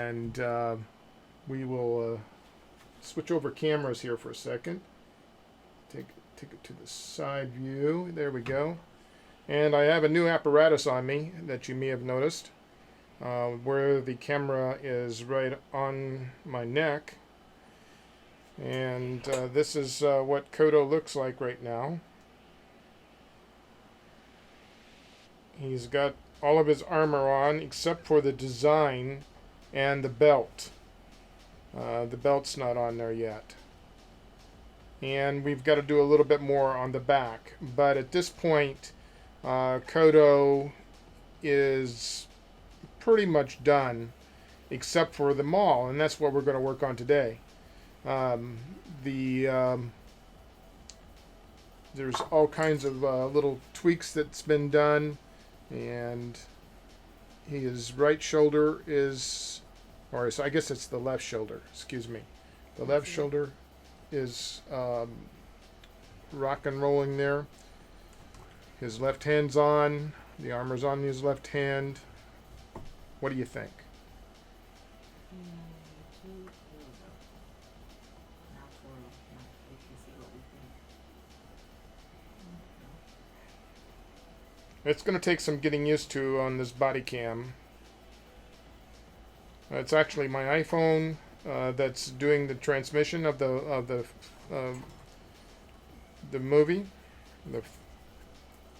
And we will switch over cameras here for a second. Take it to the side view. There we go. And I have a new apparatus on me that you may have noticed, where the camera is right on my neck. And this is what Koto looks like right now. He's got all of his armor on except for the design and the belt. The belt's not on there yet. And we've got to do a little bit more on the back. But at this point, Koto is pretty much done except for the maul, and that's what we're going to work on today. There's all kinds of little tweaks that's been done, and his right shoulder is, or I guess it's the left shoulder, excuse me. The left shoulder is rock and rolling there. His left hand's on, the armor's on his left hand. What do you think? It's going to take some getting used to on this body cam. It's actually my iPhone that's doing the transmission of the movie, the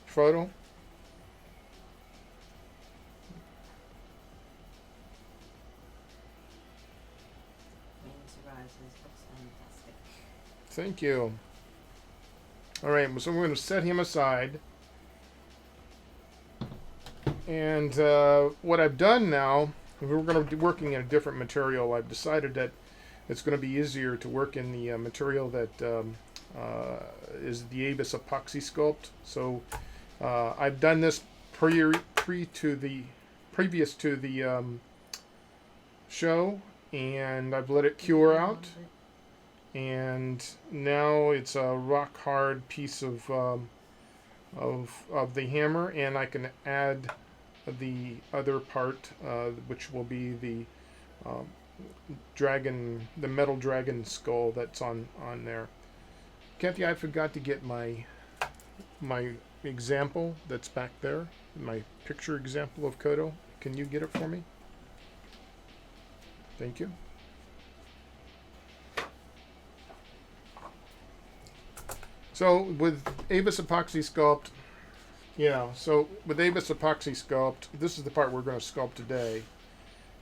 photo. Thank you. All right, so we're going to set him aside. And what I've done now, we're going to be working in a different material. I've decided that it's going to be easier to work in the material that is the Avis epoxy sculpt. So I've done this previous to the show, and I've let it cure out. And now it's a rock hard piece of the hammer, and I can add the other part, which will be the dragon, the metal dragon skull that's on there. Kathy, I forgot to get my example that's back there, my picture example of Koto. Can you get it for me? Thank you. So with Avis epoxy sculpt, with Avis epoxy sculpt, this is the part we're going to sculpt today.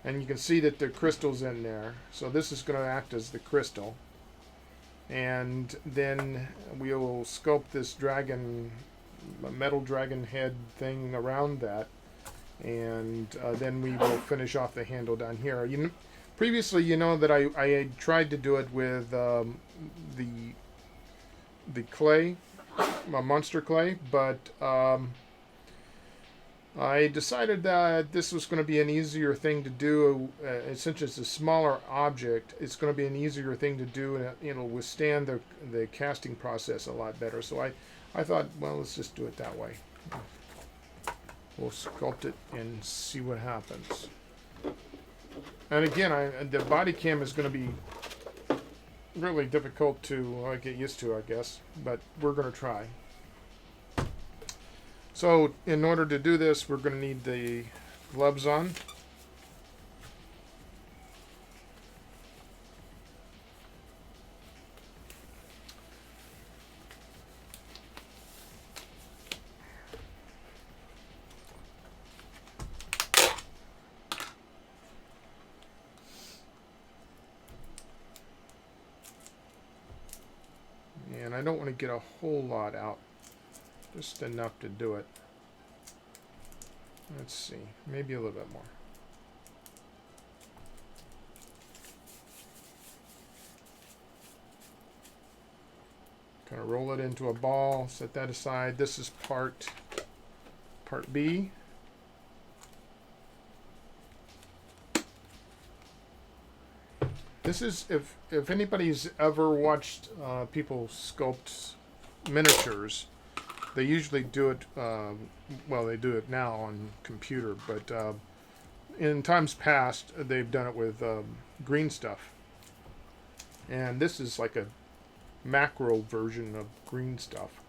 And you can see that the crystal's in there. So this is going to act as the crystal. And then we'll sculpt this dragon, metal dragon head thing around that. And then we will finish off the handle down here. Previously, you know that I had tried to do it with the clay, monster clay, but I decided that this was going to be an easier thing to do. Since it's a smaller object, it's going to be an easier thing to do, and it'll withstand the casting process a lot better. So I thought, well, let's just do it that way. We'll sculpt it and see what happens. And again, the body cam is going to be really difficult to get used to, I guess, but we're going to try. So in order to do this, we're going to need the gloves on. And I don't want to get a whole lot out, just enough to do it. Let's see, maybe a little bit more. Kind of roll it into a ball, set that aside. This is part B. This is, if anybody's ever watched people sculpt miniatures, they usually do it, well, they do it now on computer, but in times past, they've done it with green stuff. And this is like a macro version of green stuff.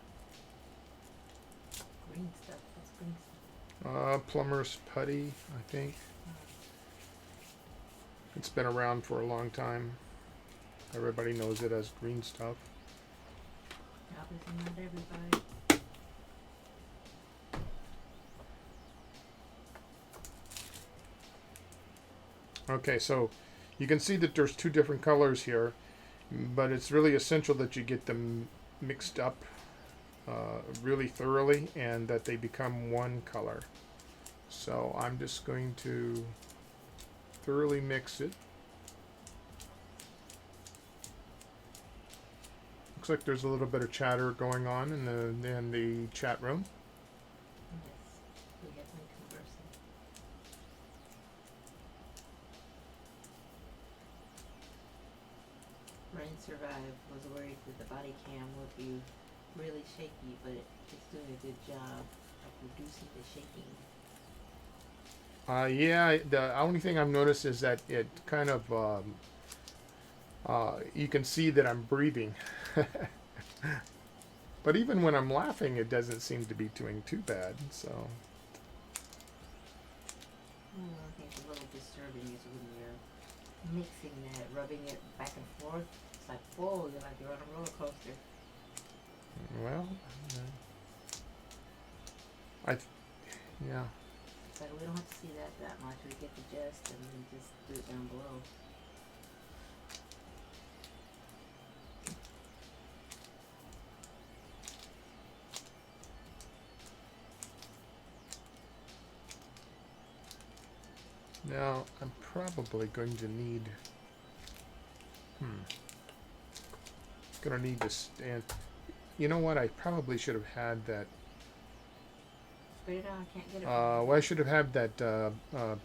Green stuff. What's green stuff? Plumber's putty, I think. It's been around for a long time. Everybody knows it as green stuff. Obviously not everybody. Okay, so you can see that there's two different colors here, but it's really essential that you get them mixed up really thoroughly and that they become one color. So I'm just going to thoroughly mix it. Looks like there's a little bit of chatter going on in the chat room. Yes, we have been conversing. Rain Survive was worried that the body cam would be really shaky, but it's doing a good job of reducing the shaking. Yeah, the only thing I've noticed is that it kind of, you can see that I'm breathing. But even when I'm laughing, it doesn't seem to be doing too bad, so. I think a little disturbing is when you're mixing that, rubbing it back and forth. It's like, whoa, you're like you're on a roller coaster. Well, yeah. It's like we don't have to see that much. We get the gist and then just do it down below. Now, I'm probably going to need, gonna need to stand, you know what, I probably should have had that, Spit it out, I can't get it. well, I should have had that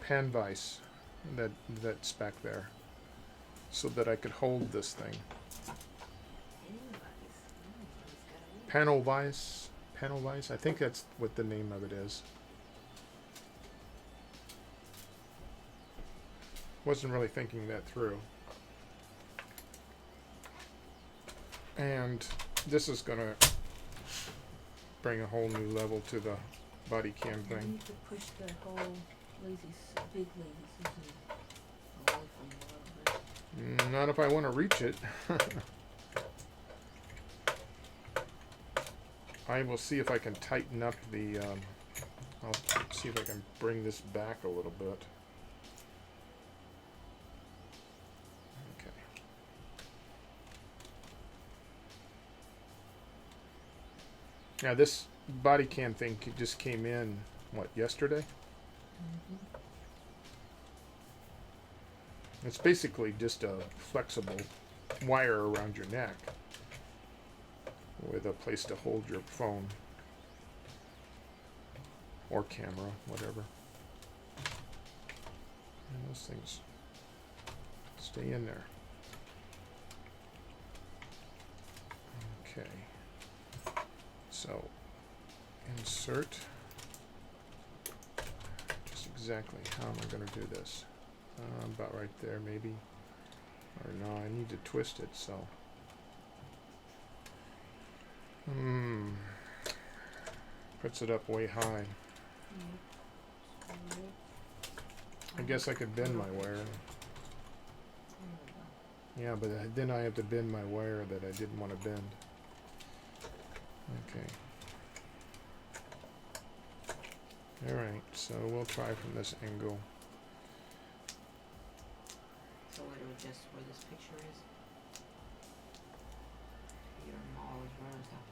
pan vise, that's back there, so that I could hold this thing. Panel vise, I think that's what the name of it is. Wasn't really thinking that through. And this is gonna bring a whole new level to the body cam You thing. need to push the whole big lazy Susan away from the other. Not if I want to reach it. I will see if I can tighten up the, I'll see if I can bring this back a little bit. Okay. Now this body cam thing just came in, what, yesterday? It's basically just a flexible wire around your neck with a place to hold your phone or camera, whatever. And those things stay in there. Okay. So, insert. Just exactly how am I going to do this? About right there, maybe. Or no, I need to twist it, so. Puts it up way high. I guess I could bend my wire. Yeah, but then I have to bend my wire that I didn't want to bend. Okay. Alright, so we'll try from this angle. So it'll adjust where this picture is. Your mall is right on top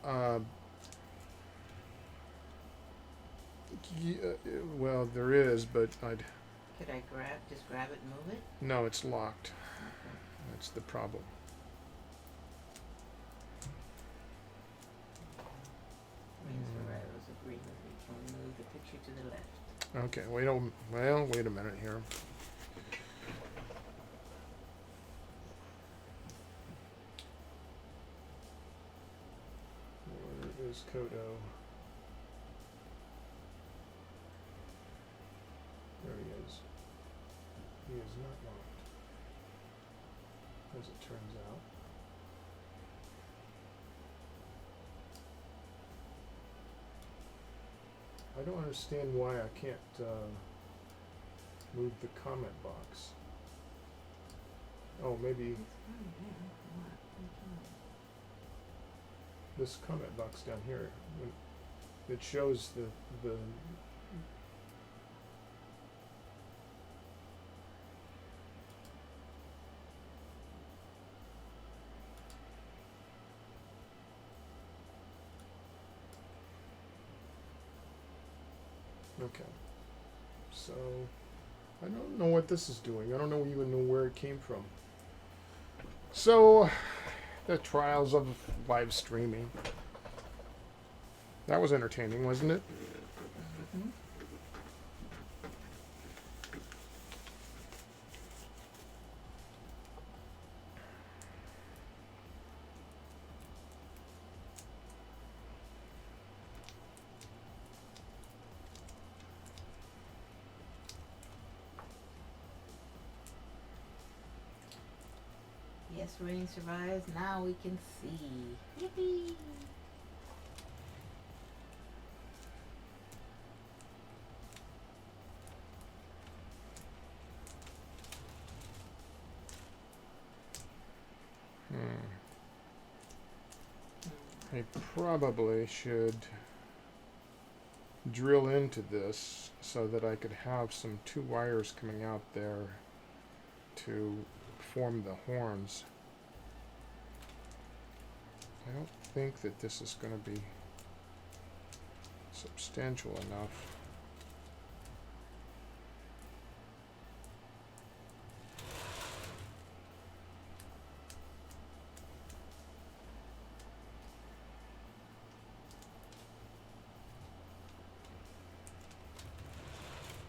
of that. Well, there is, but I'd. Could I just grab it and move it? No, it's locked. Okay. That's the problem. Survive was agreeing with me. Can we move the picture to the left? Okay, wait a minute here. Where is Koto? is not locked, as it turns out. I don't understand why I can't move the comment box. Oh, maybe It's fine there. What? this comment box down here, when it shows the okay. So I don't know what this is doing. I don't even know where it came from. So the trials of live streaming. That was entertaining, wasn't it? Mm-hmm. Yes, rain survives. Now we can see. Yippee! I probably should drill into this so that I could have some 2 wires coming out there to form the horns. I don't think that this is going to be substantial enough.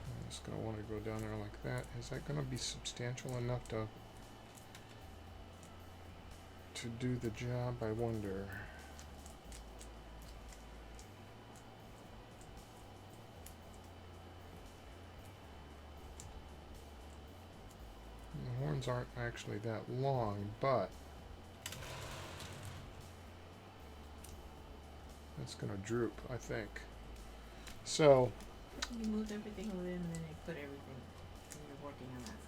I'm just going to want to go down there like that. Is that going to be substantial enough to do the job? I wonder. The horns aren't actually that long, but that's going to droop, I think. So You moved everything over there and then you put everything and you're working on that side.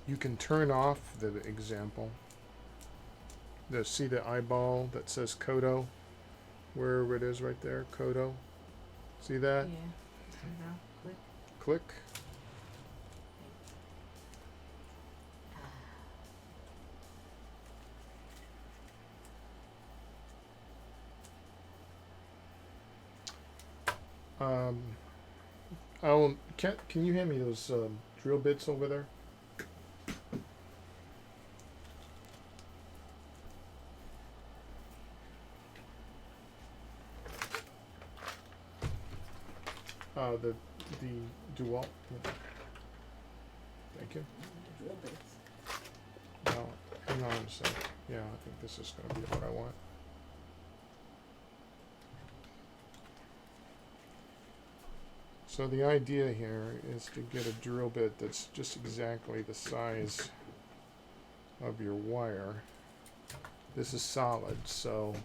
you can turn off the example. See the eyeball that says Koto? Wherever it is right there, Koto. See that? Yeah. Turn it on. Click. Click. Can you hand me those drill bits over there? The dual. Yeah. Thank you. The drill bits. Now, hang on a sec. Yeah, I think this is going to be what I want. So the idea here is to get a drill bit that's just exactly the size of your wire. This is solid, so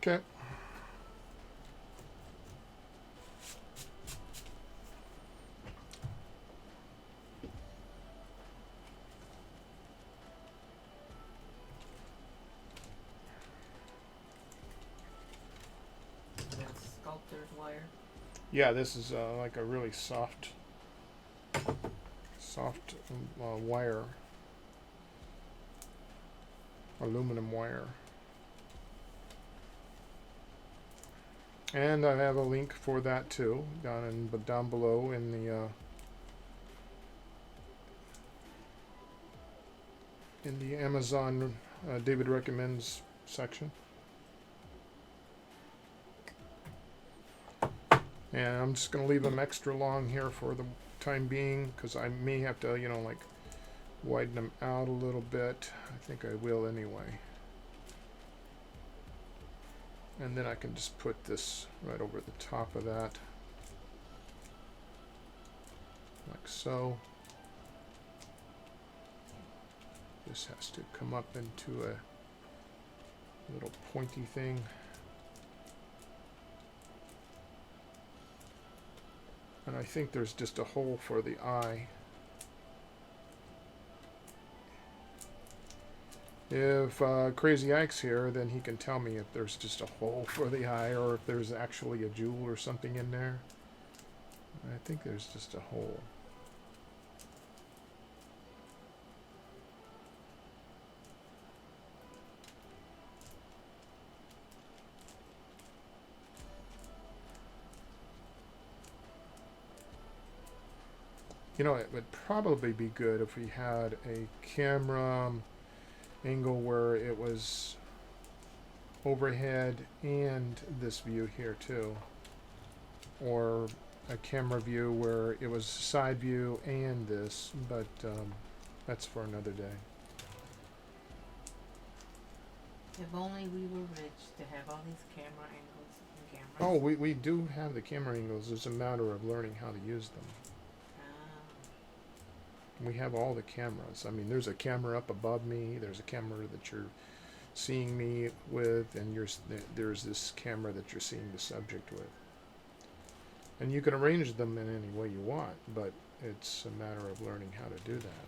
okay. sculptor's wire. Yeah, this is like a really soft wire, aluminum wire. And I have a link for that too, down below in the Amazon David recommends section. And I'm just going to leave them extra long here for the time being, because I may have to, like widen them out a little bit. I think I will anyway. And then I can just put this right over the top of that, like so. This has to come up into a little pointy thing. And I think there's just a hole for the eye. If Crazy Ike's here, then he can tell me if there's just a hole for the eye or if there's actually a jewel or something in there. I think there's just a hole. It would probably be good if we had a camera angle where it was overhead and this view here too, or a camera view where it was side view and this, but that's for another day. If only we were rich to have all these camera angles and cameras. Oh, we do have the camera angles. It's a matter of learning how to use them. We have all the cameras. I mean, there's a camera up above me. There's a camera that you're seeing me with, and there's this camera that you're seeing the subject with. And you can arrange them in any way you want, but it's a matter of learning how to do that.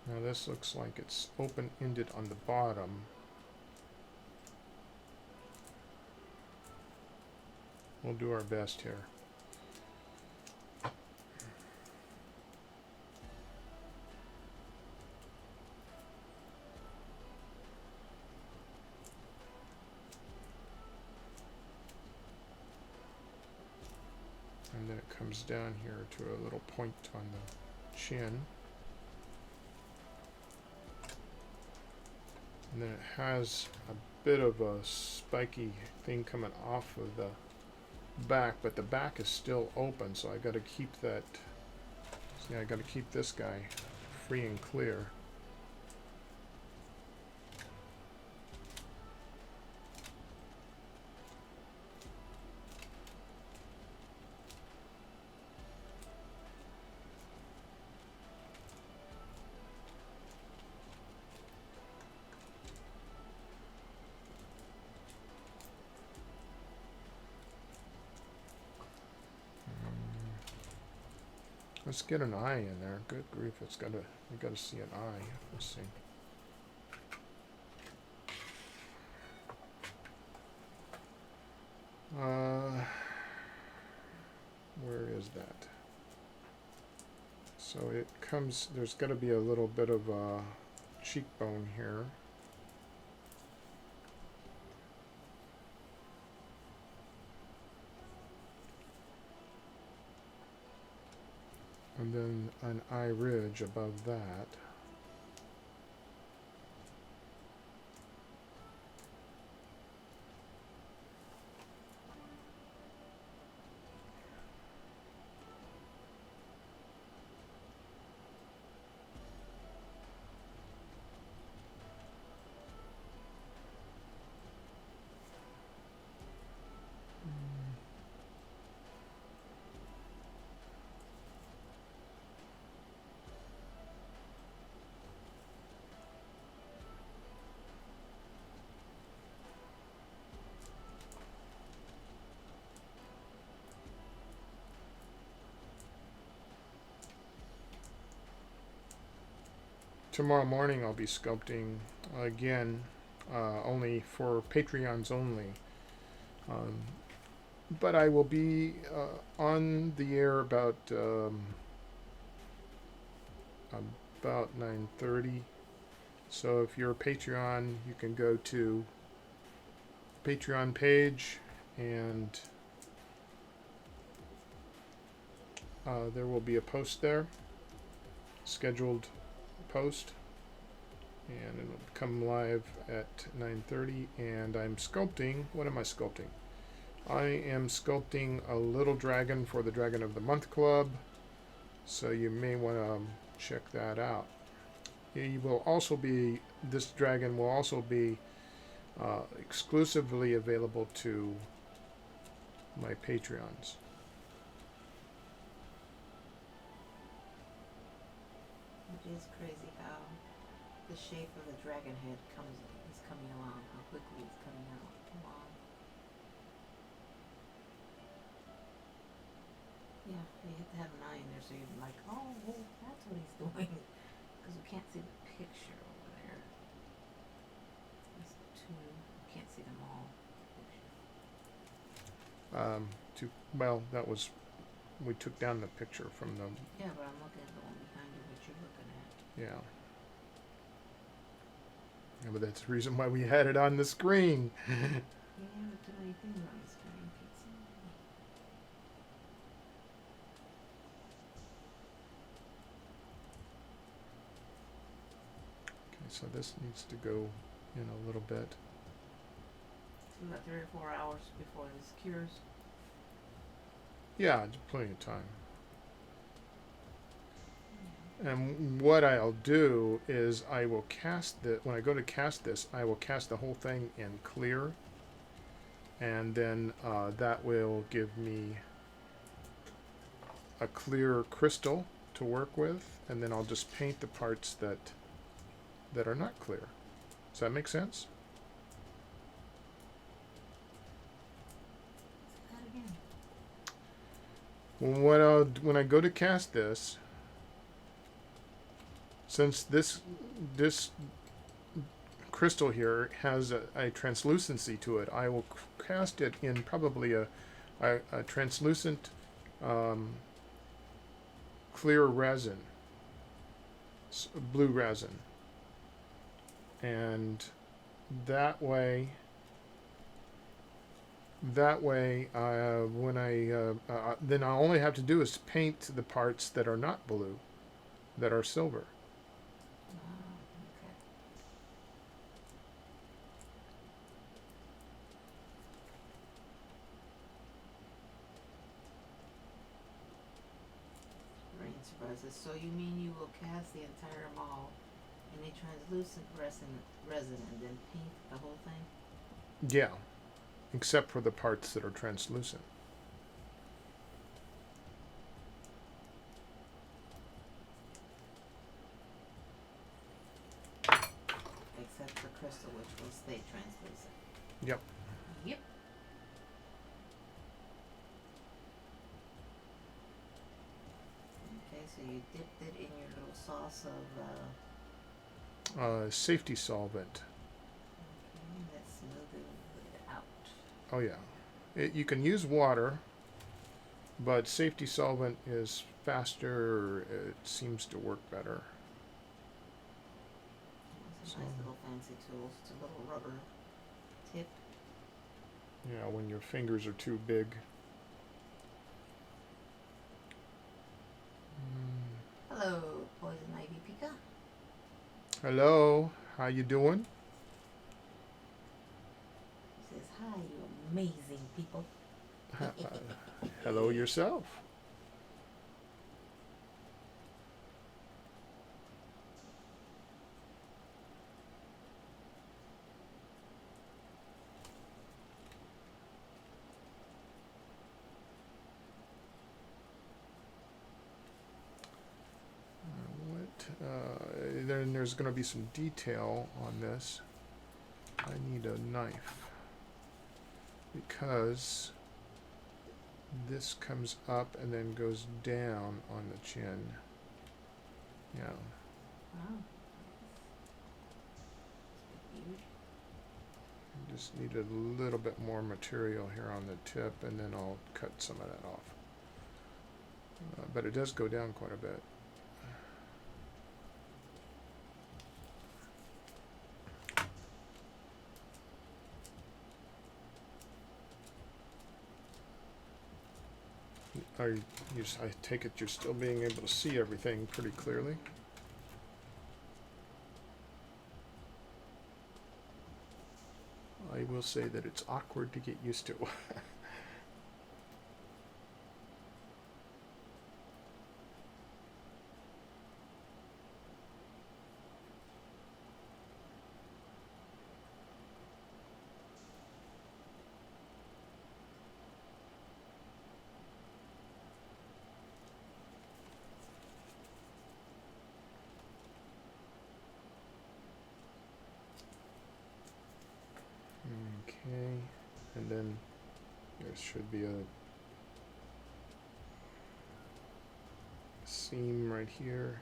Now this looks like it's open-ended on the bottom. We'll do our best here. And then it comes down here to a little point on the chin. And then it has a bit of a spiky thing coming off of the back, but the back is still open, so I got to keep that. See, I got to keep this guy free and clear. Let's get an eye in there. Good grief, we gotta see an eye. Let's see. Where is that? So it comes, there's gotta be a little bit of a cheekbone here. And then an eye ridge above that. tomorrow morning I'll be sculpting again, only for Patreons only. Um, but I will be on the air about 9:30. So if you're a Patreon, you can go to Patreon page, and there will be a post there, scheduled post, and it'll come live at 9:30. And I'm sculpting. What am I sculpting? I am sculpting a little dragon for the Dragon of the Month Club, so you may want to check that out. This dragon will also be exclusively available to my Patreons. It is crazy how the shape of the dragon head is coming along, how quickly it's coming out. Wow. Yeah, you have to have an eye in there so you're like, oh, well, that's what he's doing. Because we can't see the picture over there. There's two, you can't see them all. We took down the picture from the. Yeah, but I'm looking at the one behind you, what you're looking at. Yeah. Yeah, but that's the reason why we had it on the screen. You have too many things on the screen, Pizza. Okay, so this needs to go in a little bit. So about 3 or 4 hours before this cures. Yeah, plenty of time. And what I'll do is I will when I go to cast this, I will cast the whole thing in clear. And then that will give me a clear crystal to work with. And then I'll just paint the parts that are not clear. Does that make sense? Say that again. When I go to cast this, since this crystal here has a translucency to it, I will cast it in probably a translucent clear resin, blue resin, and that way when then all I only have to do is paint the parts that are not blue, that are silver. Okay. Rain surprises. So you mean you will cast the entire mall in a translucent resin and then paint the whole thing? Yeah, except for the parts that are translucent. Except for crystal, which will stay translucent. Yep. Yep. Okay, so you dipped it in your little sauce of Safety solvent. okay, let's smooth it out. Oh yeah. You can use water, but safety solvent is faster. It seems to work better. It's a nice little fancy tool. It's a little rubber tip. Yeah, when your fingers are too big. Hello, Poison Ivy Pika. Hello, how you doing? He says, hi, you amazing people. Hello yourself. Then there's going to be some detail on this. I need a knife because this comes up and then goes down on the chin. Yeah. Wow. just need a little bit more material here on the tip, and then I'll cut some of that off. But it does go down quite a bit. I take it you're still being able to see everything pretty clearly. I will say that it's awkward to get used to. Okay, and then there should be a seam right here.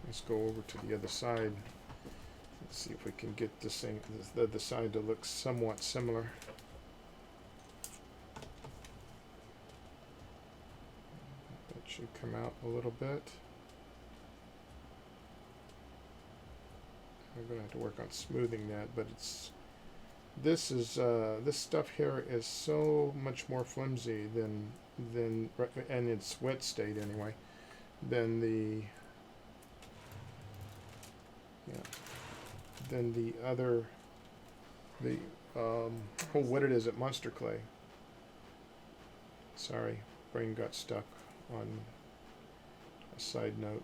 Let's go over to the other side. Let's see if we can get the other side to look somewhat similar. That should come out a little bit. I'm gonna have to work on smoothing that, but this stuff here is so much more flimsy than and it's wet state anyway, than the other what it is at Monster Clay. Sorry, brain got stuck on a side note.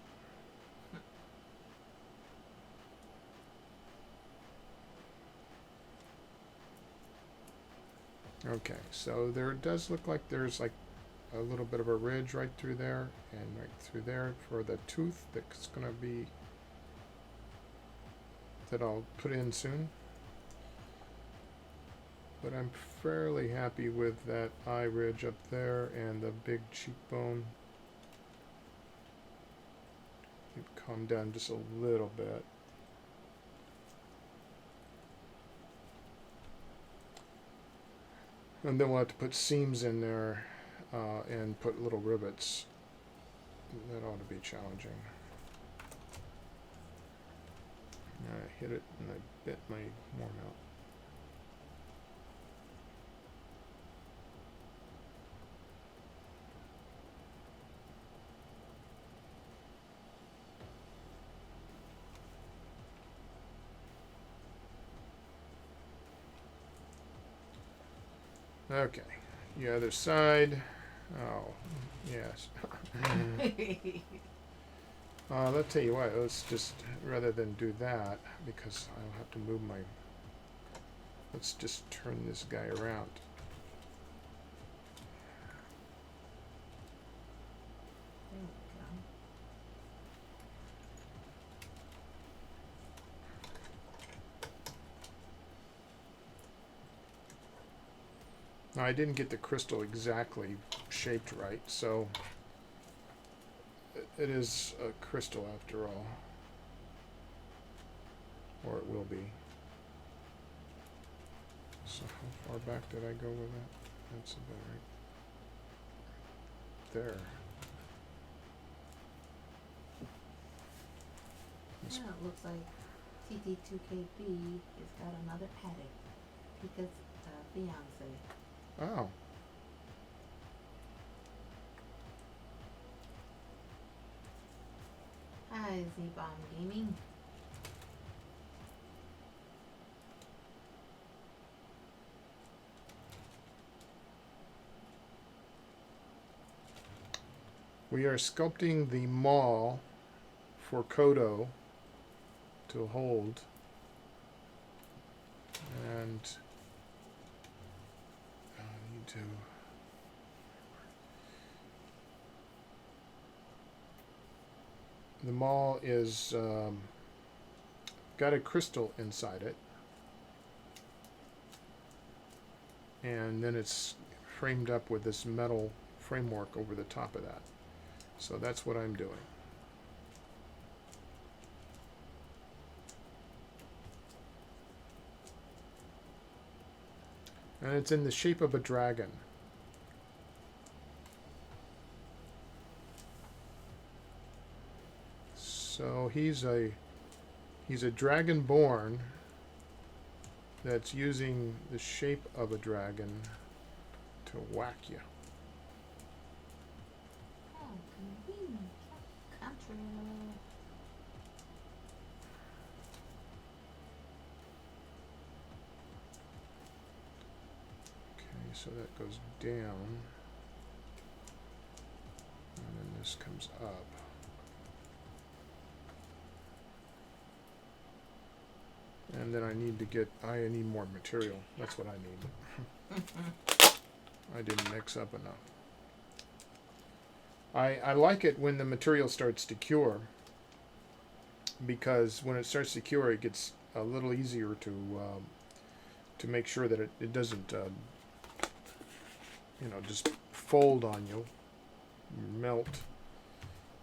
Okay, so there does look like there's like a little bit of a ridge right through there and right through there for the tooth that's gonna be, that I'll put in soon. But I'm fairly happy with that eye ridge up there and the big cheekbone. It calmed down just a little bit. And then we'll have to put seams in there and put little rivets. That ought to be challenging. I hit it and I bit my worm out. Okay, the other side. Oh, yes. I'll tell you what, let's just, rather than do that, because I'll have to move my, let's just turn this guy around. There we go. Now, I didn't get the crystal exactly shaped right, so it is a crystal after all. Or it will be. So how far back did I go with that? That's about right there. Now it looks like TT2KB has got another addict because fiance. Oh. Hi, Z-Bomb Gaming. We are sculpting the maw for Koto to hold. And I need to the maw is got a crystal inside it, and then it's framed up with this metal framework over the top of that. So that's what I'm doing. And it's in the shape of a dragon. So he's a dragonborn that's using the shape of a dragon to whack you. Oh, convenient. Country. Okay, so that goes down. And then this comes up. And then I need more material. That's what I need. I didn't mix up enough. I like it when the material starts to cure, because when it starts to cure, it gets a little easier to make sure that it doesn't just fold on you, melt,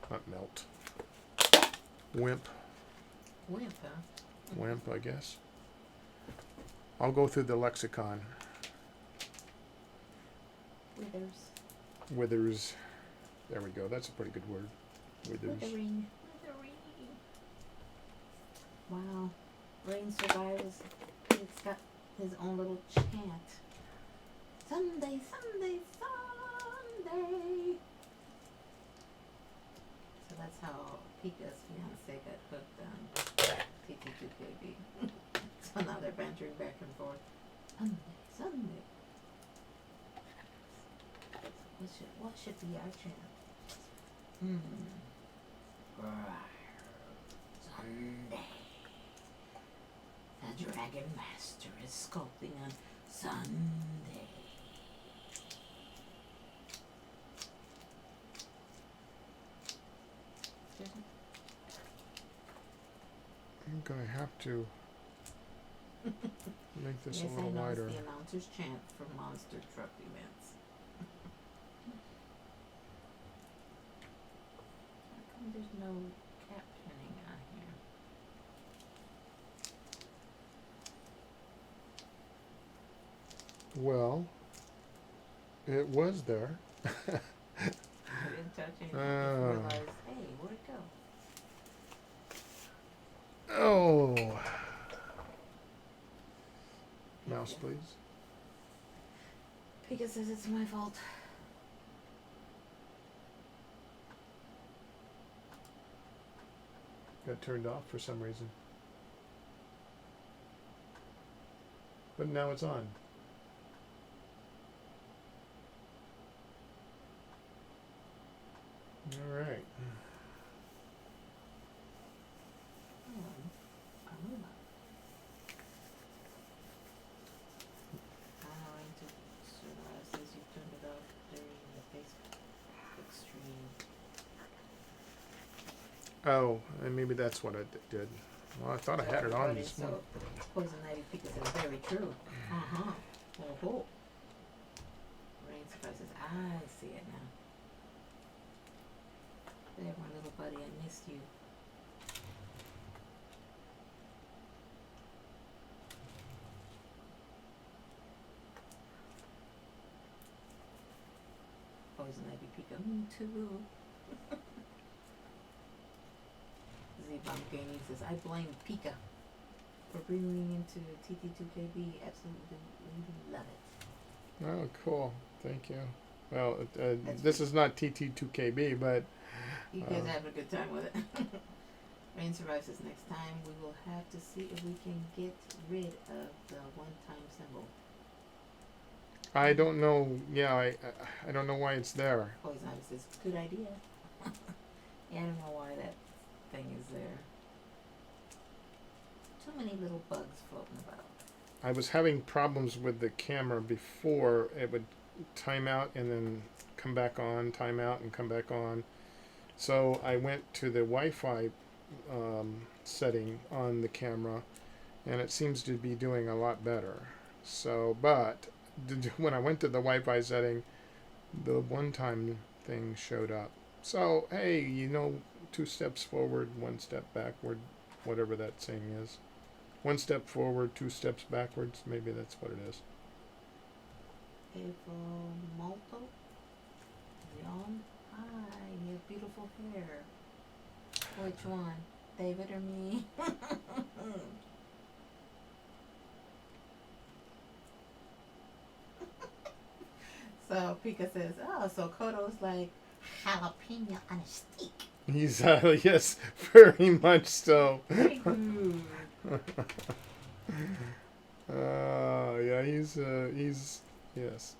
not melt, wimp, Huh? wimp, I guess. I'll go through the lexicon. Withers. There we go. That's a pretty good word. Withers. Withering. Wow. Rain survives. It's got his own little chant. Sunday, Sunday, Sunday. So that's how Pika's fiance got hooked on TT2KB. So now they're bantering back and forth. Sunday, Sunday. What should be our chant? Sunday. The Dragon Master is sculpting on Sunday. I'm gonna have to make this Yes, a little I know wider. it's the announcer's chant for monster truck events. How come there's no captioning on here? Well, it was there. I didn't touch anything. I just realized, hey, where'd it go? Oh. Mouse, please. Pika says it's my fault. Got turned off for some reason. But now it's on. All right. Says you turned it off during the Facebook stream. Oh, and maybe that's what I did. Well, I thought I had it on this one. So, Poison Ivy Pika says very true. Uh-huh. Oh-ho. Rain surprises. I see it now. There, my little buddy, I missed you. Poison Ivy Pika. Me too. Z-Bomb Gaming says, I blame Pika for bringing me into TT2KB. Absolutely love it. Oh, cool. Thank you. Well, this is not TT2KB, but You guys are having a good time with it. Rain survives says, next time we will have to see if we can get rid of the one-time symbol. I don't know. Yeah, I don't know why it's there. Poison Ivy says, good idea. Yeah, I don't know why that thing is there. Too many little bugs floating about. I was having problems with the camera before. It would time out and then come back on, time out and come back on. So I went to the Wi-Fi setting on the camera, and it seems to be doing a lot better. So, but when I went to the Wi-Fi setting, the one-time thing showed up. So, hey, 2 steps forward, 1 step backward, whatever that saying is. 1 step forward, 2 steps backwards. Maybe that's what it is. Molto. Leon. Hi, you have beautiful hair. Which one? David or me? So Pika says, oh, so Koto's like jalapeno on a steak. He's yes, very much so. Very good. Yeah, he's yes.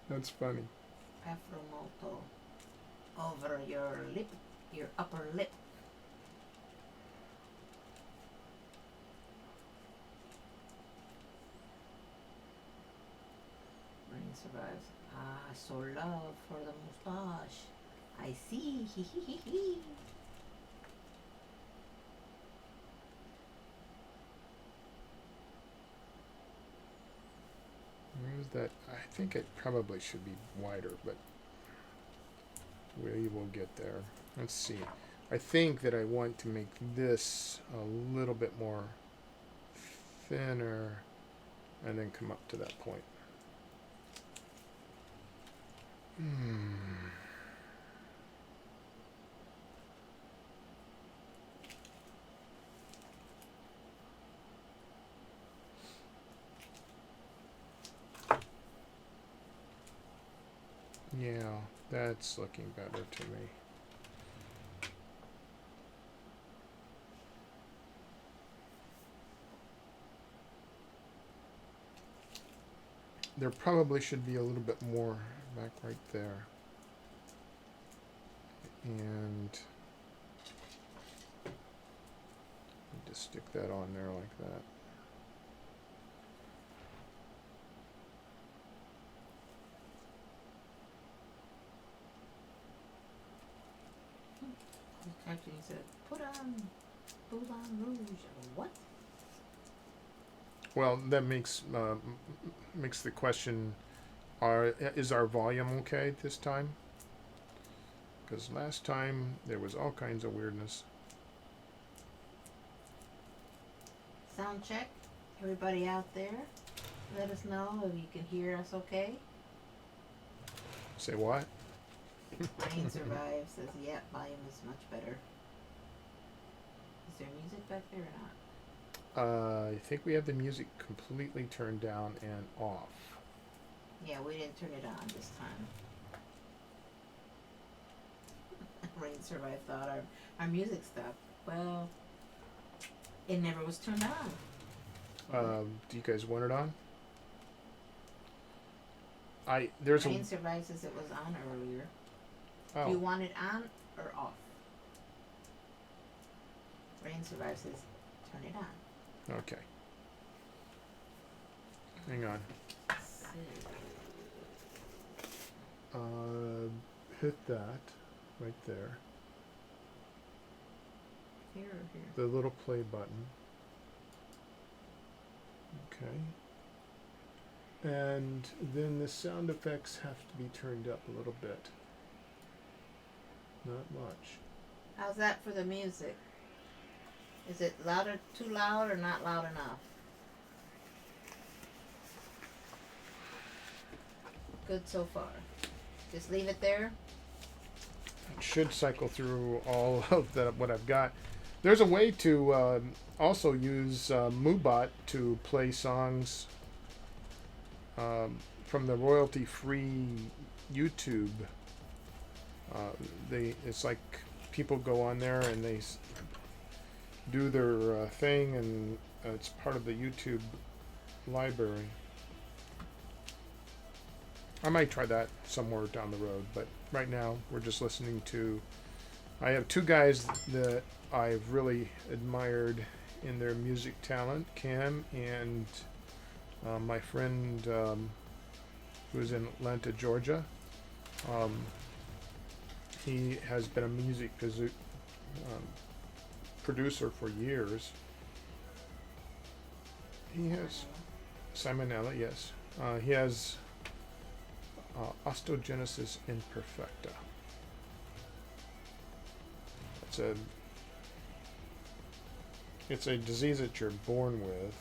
That's funny. Afro molto. Over your lip, your upper lip. Rain survives. Ah, so love for the moustache. I see. Hee hee hee hee. Where's that? I think it probably should be wider, but we will get there. Let's see. I think that I want to make this a little bit more thinner and then come up to that point. Yeah, that's looking better to me. There probably should be a little bit more back right there. And just stick that on there like that. Actually, he said, put on Moulin Rouge. What? Well, that makes the question: is our volume okay this time? Because last time there was all kinds of weirdness. Sound check. Everybody out there, let us know if you can hear us okay. Say what? Rain survives. Says, yeah, volume is much better. Is there music back there or not? I think we have the music completely turned down and off. Yeah, we didn't turn it on this time. Rain survived thought our music stopped. Well, it never was turned on. Do you guys want it on? Rain survives says it was on earlier. Oh. Do you want it on or off? Rain survives says turn it on. Okay. Hang on. Hit that right there. Here or here? The little play button. Okay. And then the sound effects have to be turned up a little bit. Not much. How's that for the music? Is it louder, too loud, or not loud enough? Good so far. Just leave it there. It should cycle through all of what I've got. There's a way to also use MooBot to play songs from the royalty-free YouTube. It's like people go on there and they do their thing, and it's part of the YouTube library. I might try that somewhere down the road, but right now we're just listening to. I have two guys that I've really admired in their music talent, Cam and my friend who's in Atlanta, Georgia. He has been a music producer for years. He has Simonella, yes. He has osteogenesis imperfecta. It's a disease that you're born with.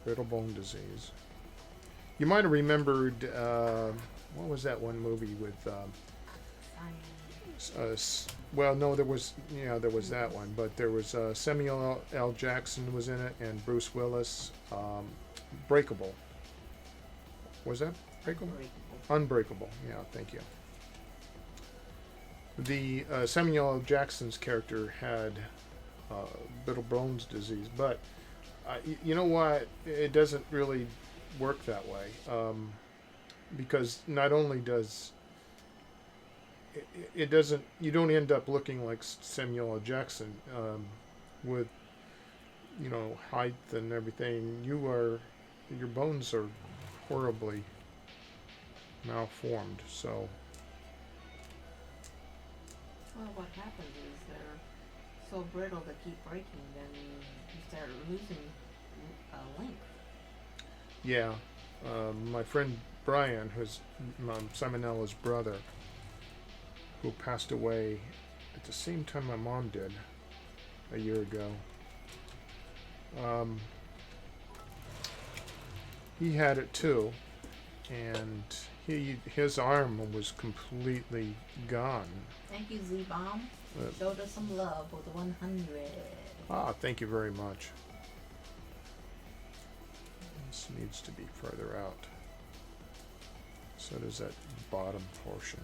Brittle bone disease. You might have remembered, what was that one movie with, well, no, there was, there was that one, but there was Samuel L. Jackson was in it, and Bruce Willis. Breakable. Was that Breakable? Unbreakable. Yeah, thank you. The Samuel L. Jackson's character had brittle bones disease, but you know what? It doesn't really work that way, because not only does it doesn't, you don't end up looking like Samuel L. Jackson with height and everything. Your bones are horribly malformed. So Well, what happens is they're so brittle they keep breaking, then you start losing length. yeah, my friend Brian, who's Simonella's brother, who passed away at the same time my mom did a year ago. He had it too, and his arm was completely gone. Thank you, Z-Bomb. Showed us some love with the 100. Thank you very much. This needs to be further out. So does that bottom portion.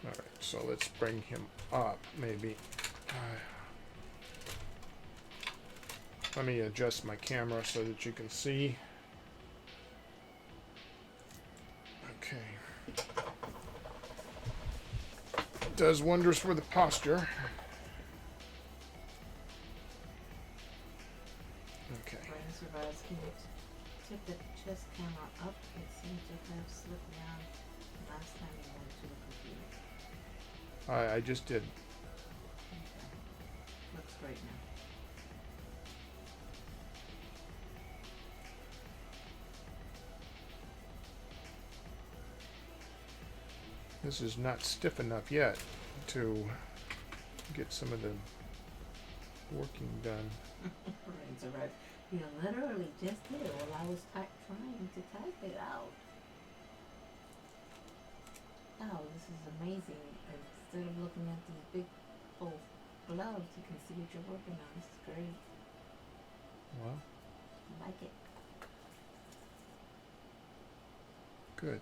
Alright, so let's bring him up, maybe. Let me adjust my camera so that you can see. Okay. Does wonders for the posture. Okay. Brain survives. Can you tip the chest camera up? It seems to have slipped down last time you went to the computer. I just did. Okay. Looks great now. This is not stiff enough yet to get some of the working done. Brain survives. You literally just did it while I was trying to type it out. Oh, this is amazing. Instead of looking at these big full gloves, you can see what you're working on. This is great. Well, I like it. good.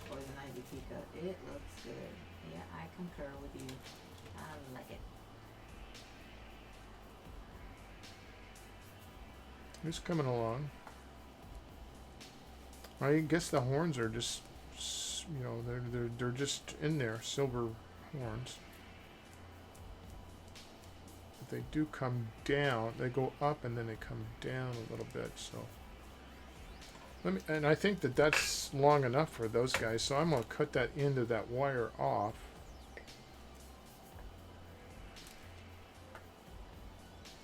Poison Ivy Pika. It looks good. Yeah, I concur with you. I like it. It's coming along. I guess the horns are just, they're just in there, silver horns. But they do come down. They go up and then they come down a little bit. So and I think that's long enough for those guys. So I'm gonna cut that end of that wire off.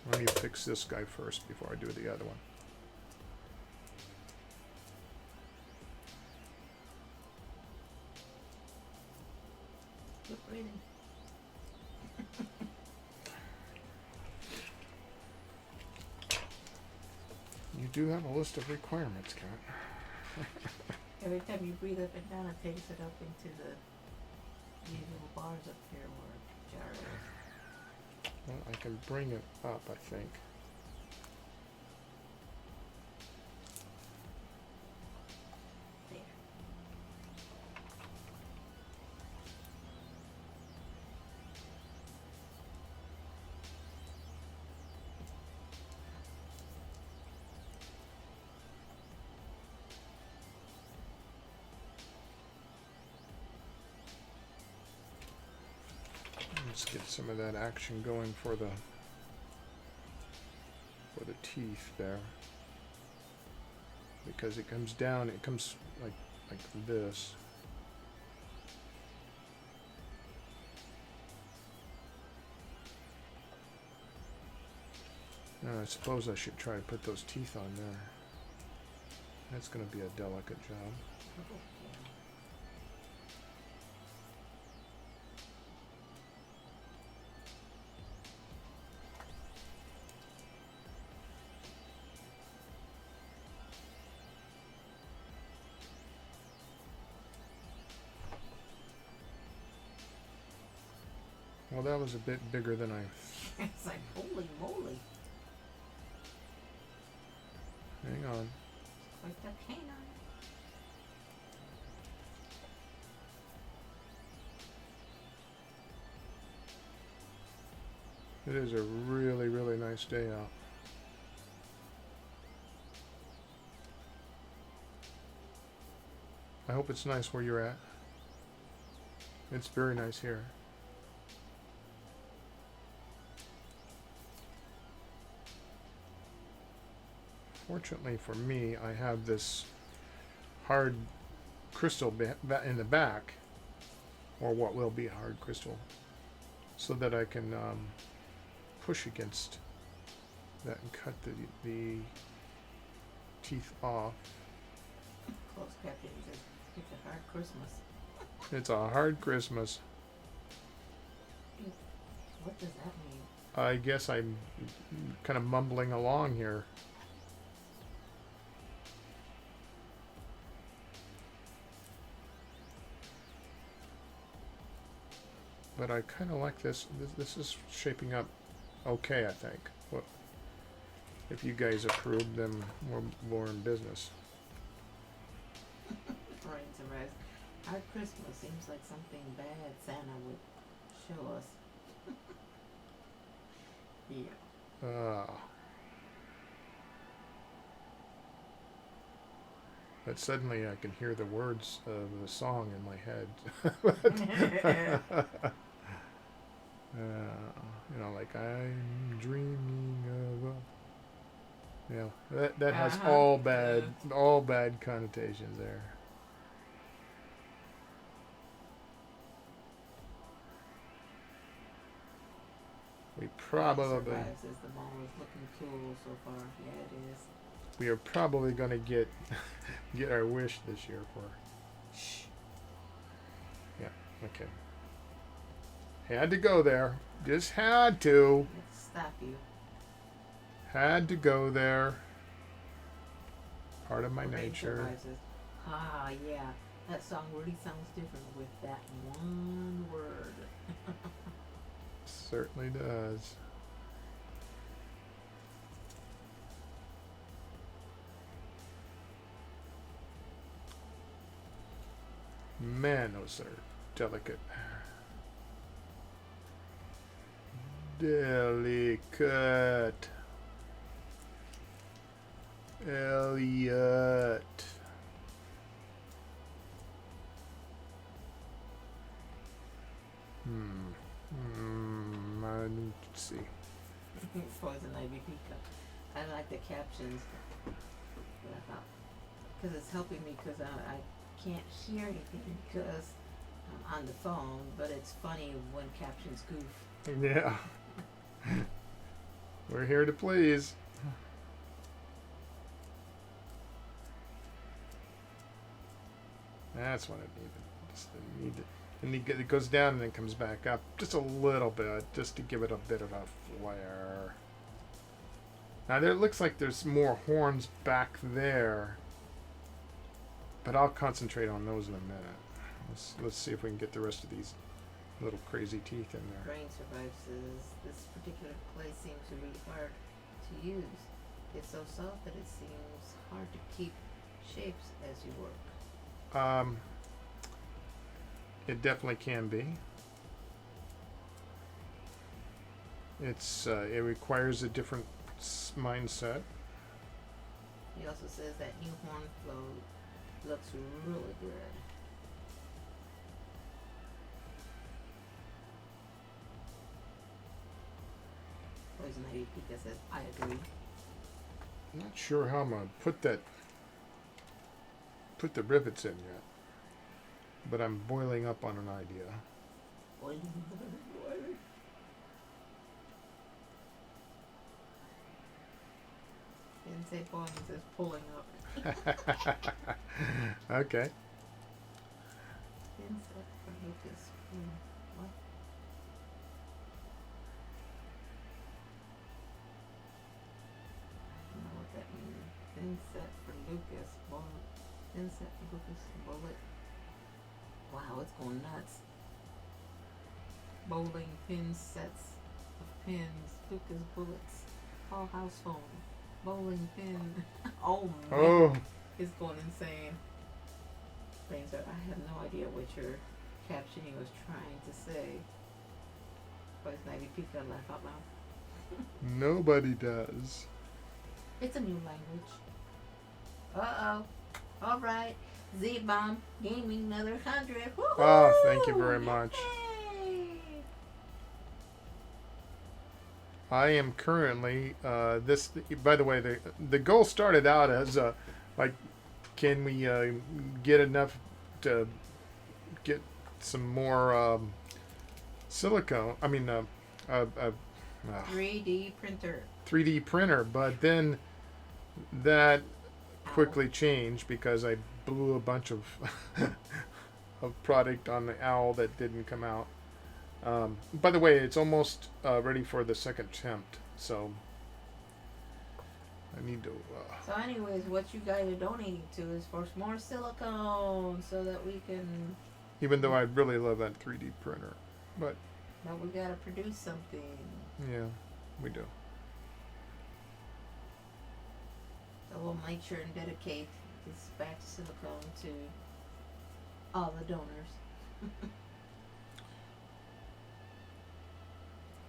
Let me fix this guy first before I do the other one. Good breathing. You do have a list of requirements, Kat. Every time you breathe up and down, it takes it up into these little bars up here where it gyrates. Well, I can bring it up, I think. There. Let's get some of that action going for the teeth there, because it comes down. It comes like this. I suppose I should try to put those teeth on there. That's going to be a delicate job. Oh, Well, that was a bit bigger than I... yeah. It's like, holy moly. Hang on. Quite the canine. It is a really, really nice day out. I hope it's nice where you're at. It's very nice here. Fortunately for me, I have this hard crystal in the back, or what will be hard crystal, so that I can push against that and cut the teeth off. Close caption says, it's a hard Christmas. It's a hard Christmas. What does that mean? I guess I'm kind of mumbling along here. But I kind of like this. This is shaping up okay, I think. Well, if you guys approve, then we're in business. Brain surprise. Hard Christmas seems like something bad Santa would show us. Yeah. But suddenly I can hear the words of the song in my head. You know, like I'm dreaming of a... Yeah, that has all bad connotations there. We probably... Survives as the mall is looking cool so far. Yeah, it is. We are probably going to get our wish this year for... Shh. Yeah, okay. Had to go there. Just had to. Let's stop you. Had to go there. Part of my Brain nature. survives says, yeah. That song really sounds different with that one word. Certainly does. Man, those are delicate. Delicate. Elliot. Let's see. Poison ivy pika. I like the captions. But I thought, because it's helping me because I can't hear anything because I'm on the phone, but it's funny when captions goof. Yeah. We're here to please. That's what it needed. Just needed. And it goes down and then comes back up just a little bit, just to give it a bit of a flare. Now there looks like there's more horns back there, but I'll concentrate on those in a minute. Let's see if we can get the rest of these little crazy teeth in there. Brain survives says this particular clay seems really hard to use. It's so soft that it seems hard to keep shapes as you work. It definitely can be. It requires a different mindset. He also says that new horn flow looks really good. Poison Ivy Pika says, I agree. I'm not sure how I'm gonna put the rivets in yet, but I'm boiling up on an idea. didn't say pulling, it says pulling up. Okay. Thin set for Lucas. What? I don't know what that means. Thin set for Lucas. Bullet. Thin set for Lucas. Bullet. Wow, it's going nuts. Bowling pin sets of pins. Lucas bullets. All house phone. Bowling pin. Oh man. Oh, It's going insane. Things that I have no idea what your captioning was trying to say. But it's 90 people that laugh out loud. nobody does. It's a new language. Uh-oh. Alright. Z-Bomb gaming another 100. Woo-hoo! Oh, thank you very much. Yay! I am currently this. By the way, the goal started out as like, can we get enough to get some more silicone? I mean, 3D printer. 3D printer. But then that quickly changed because I blew a bunch of of product on the owl that didn't come out. By the way, it's almost ready for the second attempt, so I need to. So anyways, what you guys are donating to is for more silicone so that we can, Even though I really love that 3D printer, but we gotta produce something. yeah, we do. So we'll make sure and dedicate this back silicone to all the donors.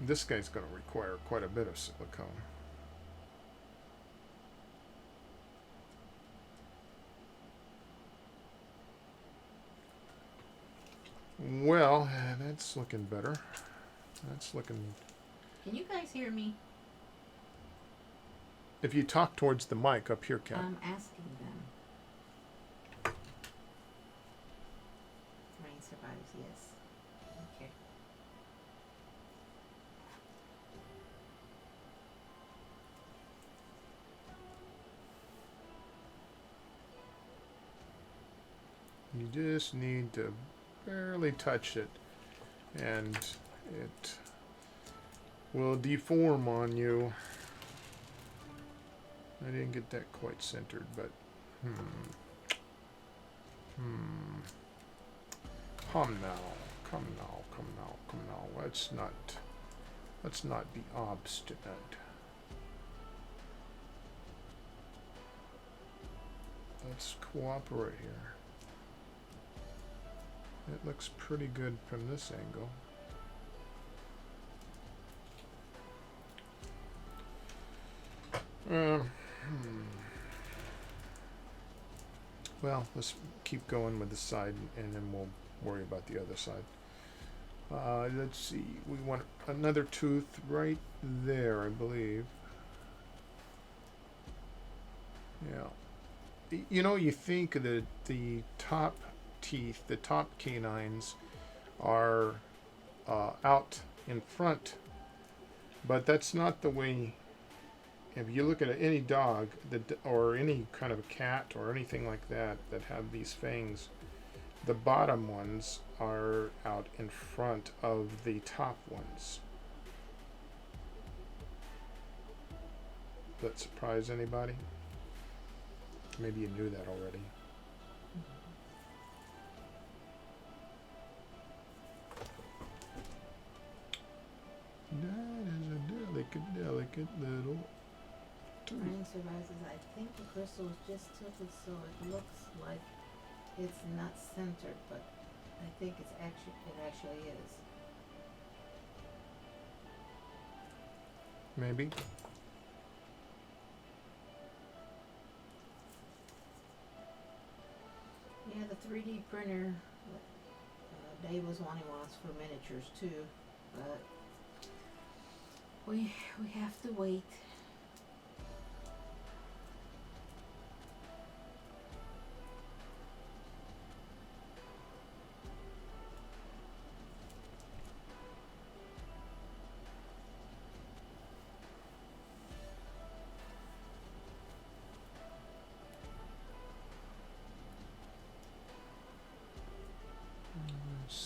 This guy's going to require quite a bit of silicone. Well, that's looking better. That's looking. Can you guys hear me? If you talk towards the mic up here, Kat. I'm asking them. Rain survives, yes. Okay. You just need to barely touch it, and it will deform on you. I didn't get that quite centered, but come now. Let's not be obstinate. Let's cooperate here. It looks pretty good from this angle. Well, let's keep going with the side, and then we'll worry about the other side. Let's see. We want another tooth right there, I believe. Yeah. You know, you think that the top teeth, the top canines, are out in front, but that's not the way. If you look at any dog or any kind of a cat or anything like that that have these fangs, the bottom ones are out in front of the top ones. Does that surprise anybody? Maybe you knew that already. That is a delicate little tooth. Rain survives. I think the crystal is just tilted so it looks like it's not centered, but I think it actually is. Maybe. Yeah, the 3D printer. Dave was wanting ones for miniatures too, but we have to wait.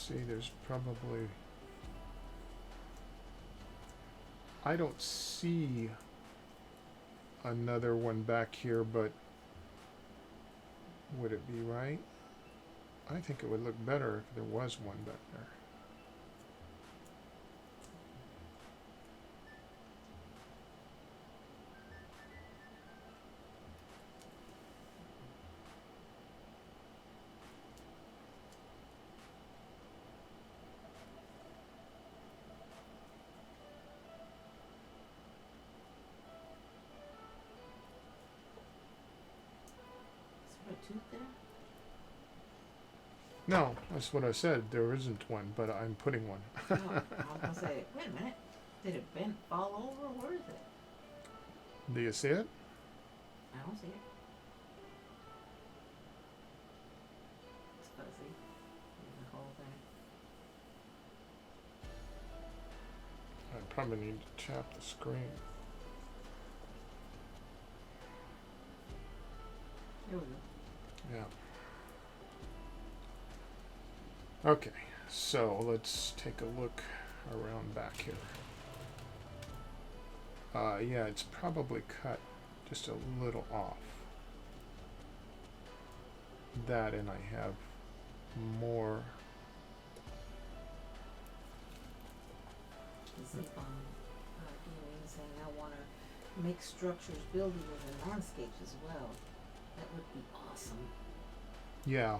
see, there's probably... I don't see another one back here, but would it be right? I think it would look better if there was one back there. Is there a tooth there? No, that's what I said. There isn't one, but I'm putting one. No, I was gonna say, wait a minute. Did it bend, fall over? Where is it? Do you see it? I don't see it. It's fuzzy. The whole thing. I probably need to tap the screen. There we go. Yeah. Okay, so let's take a look around back here. Yeah, it's probably cut just a little off. That, and I have more. Zip on gaming saying I want to make structures, buildings, and landscapes as well. That would be awesome. Yeah.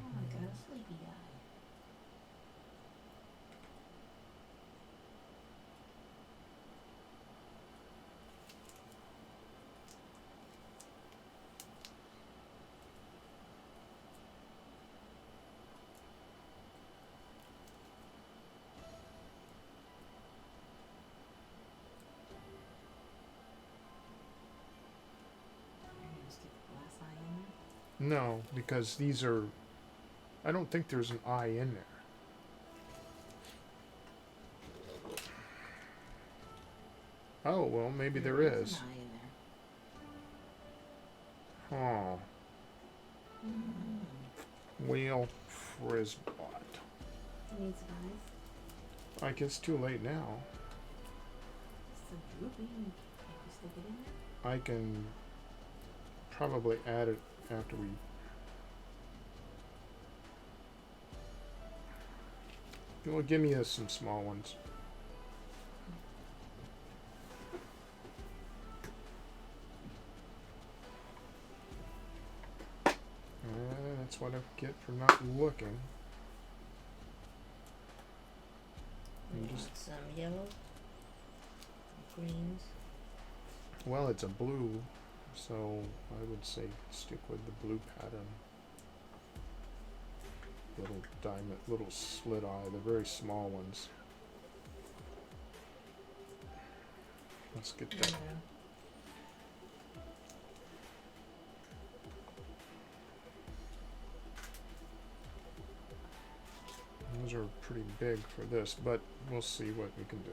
Oh my god, a sleepy eye. You're gonna stick a glass eye in there? No, because these are. I don't think there's an eye in there. Oh, well, maybe there is. An eye in there. Oh, Mm. wheel frisbot. It needs eyes. I guess it's too late now. It's so droopy. Can you stick it in there? I can probably add it after we. Well, give me some small ones. That's what I get for not looking. We I'm want just- some yellow, greens. Well, it's a blue, so I would say stick with the blue pattern. Little diamond, little slit eye, the very small ones. Let's get that. Yeah. Those are pretty big for this, but we'll see what we can do.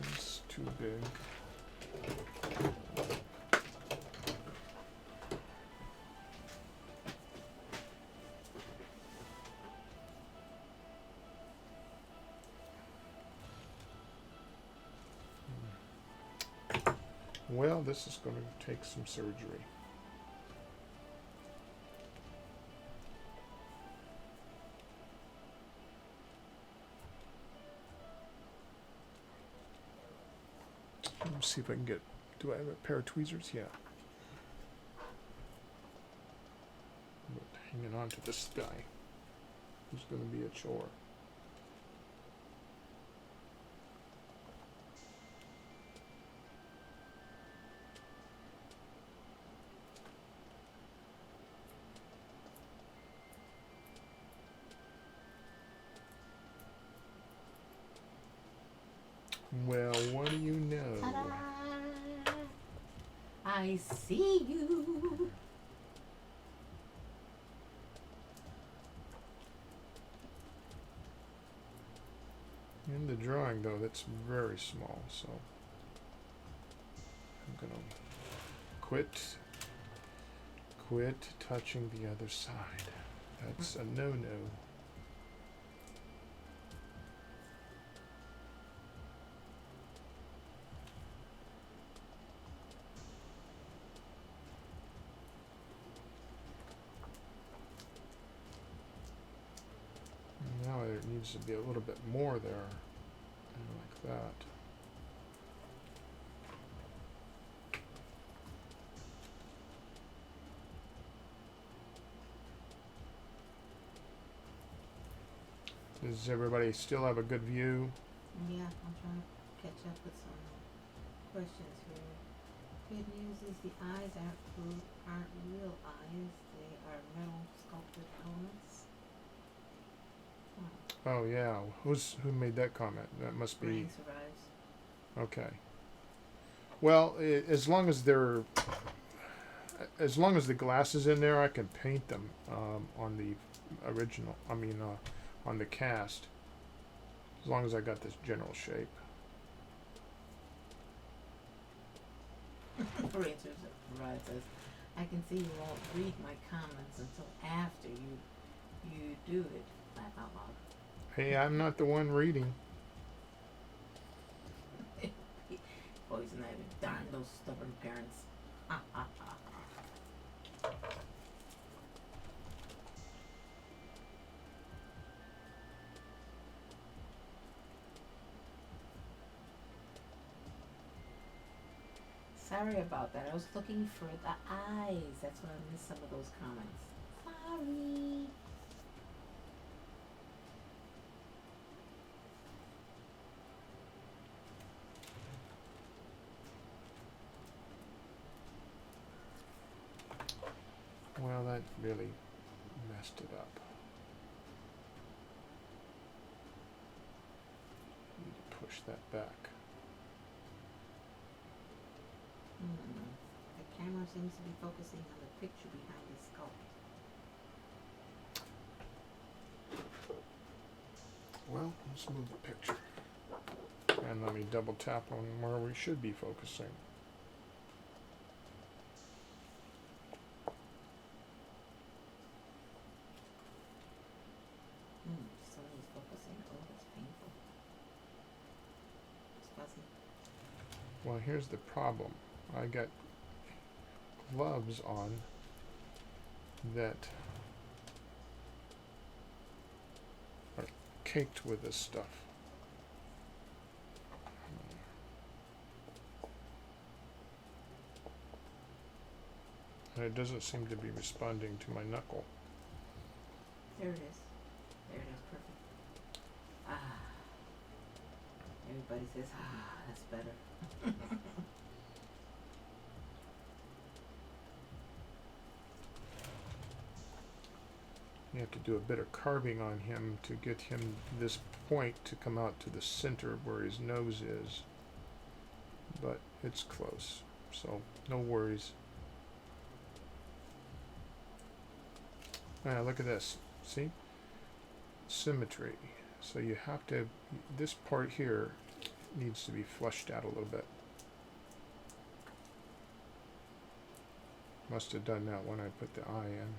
That's too big. Well, this is going to take some surgery. Let's see if I can get. Do I have a pair of tweezers? Yeah. But hanging on to this guy is going to be a chore. Well, what do you know? Ta-da! I see you. In the drawing, though, that's very small, so I'm gonna quit touching the other side. That's a no-no. Now there needs to be a little bit more there, like that. Does everybody still have a good view? Yeah, I'm trying to catch up with some questions here. Good news is the eyes aren't real eyes. They are metal sculpted elements. Oh yeah, who made that comment? That must be Brain survives. okay. Well, as long as the glass is in there, I can paint them on the original. I mean, on the cast. As long as I got this general shape. Brain survives says, I can see you won't read my comments until after you do it. Laugh out loud. Hey, I'm not the one reading. Poison ivy. Darn those stubborn parents. Ha ha ha ha. Sorry about that. I was looking for the eyes. That's why I missed some of those comments. Sorry. Well, that really messed it up. Need to push that back. The camera seems to be focusing on the picture behind the sculpt. Well, let's move the picture. And let me double tap on where we should be focusing. Somebody's focusing. Oh, that's painful. It's fuzzy. Well, here's the problem. I got gloves on that are caked with this stuff. And it doesn't seem to be responding to my knuckle. There it is. There it is. Perfect. Ah. Everybody says, that's better. You have to do a bit of carving on him to get him this point to come out to the center where his nose is. But it's close, so no worries. Ah, look at this. See? Symmetry. So you have to, this part here needs to be flushed out a little bit. Must have done that when I put the eye in.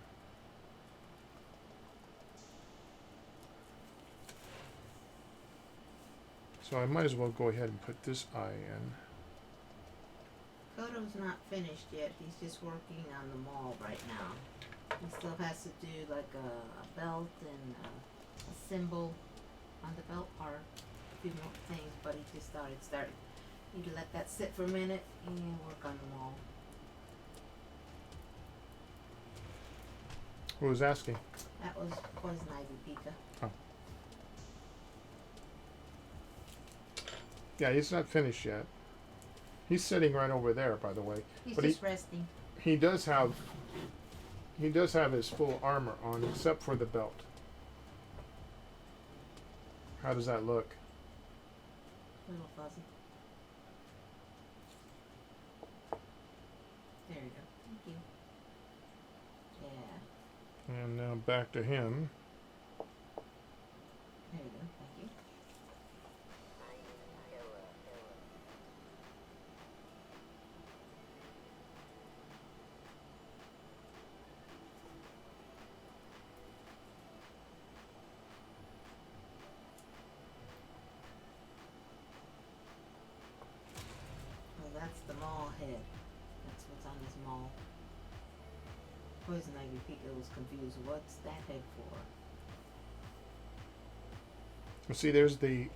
So I might as well go ahead and put this eye in. Koto's not finished yet. He's just working on the mold right now. He still has to do like a belt and a symbol on the belt part. A few more things, but he just started. He'd let that sit for a minute and work on the mold. Who was asking? That was Poison Ivy Pika. Oh. Yeah, he's not finished yet. He's sitting right over there, by the way. He's But just resting. he does have his full armor on, except for the belt. How does that look? A little fuzzy. There you go. Thank you. Yeah. And now back to him. There you go. Thank you. Oh, that's the mall head. That's what's on his mall. Poison Ivy Pika was confused. What's that head for? See, there's the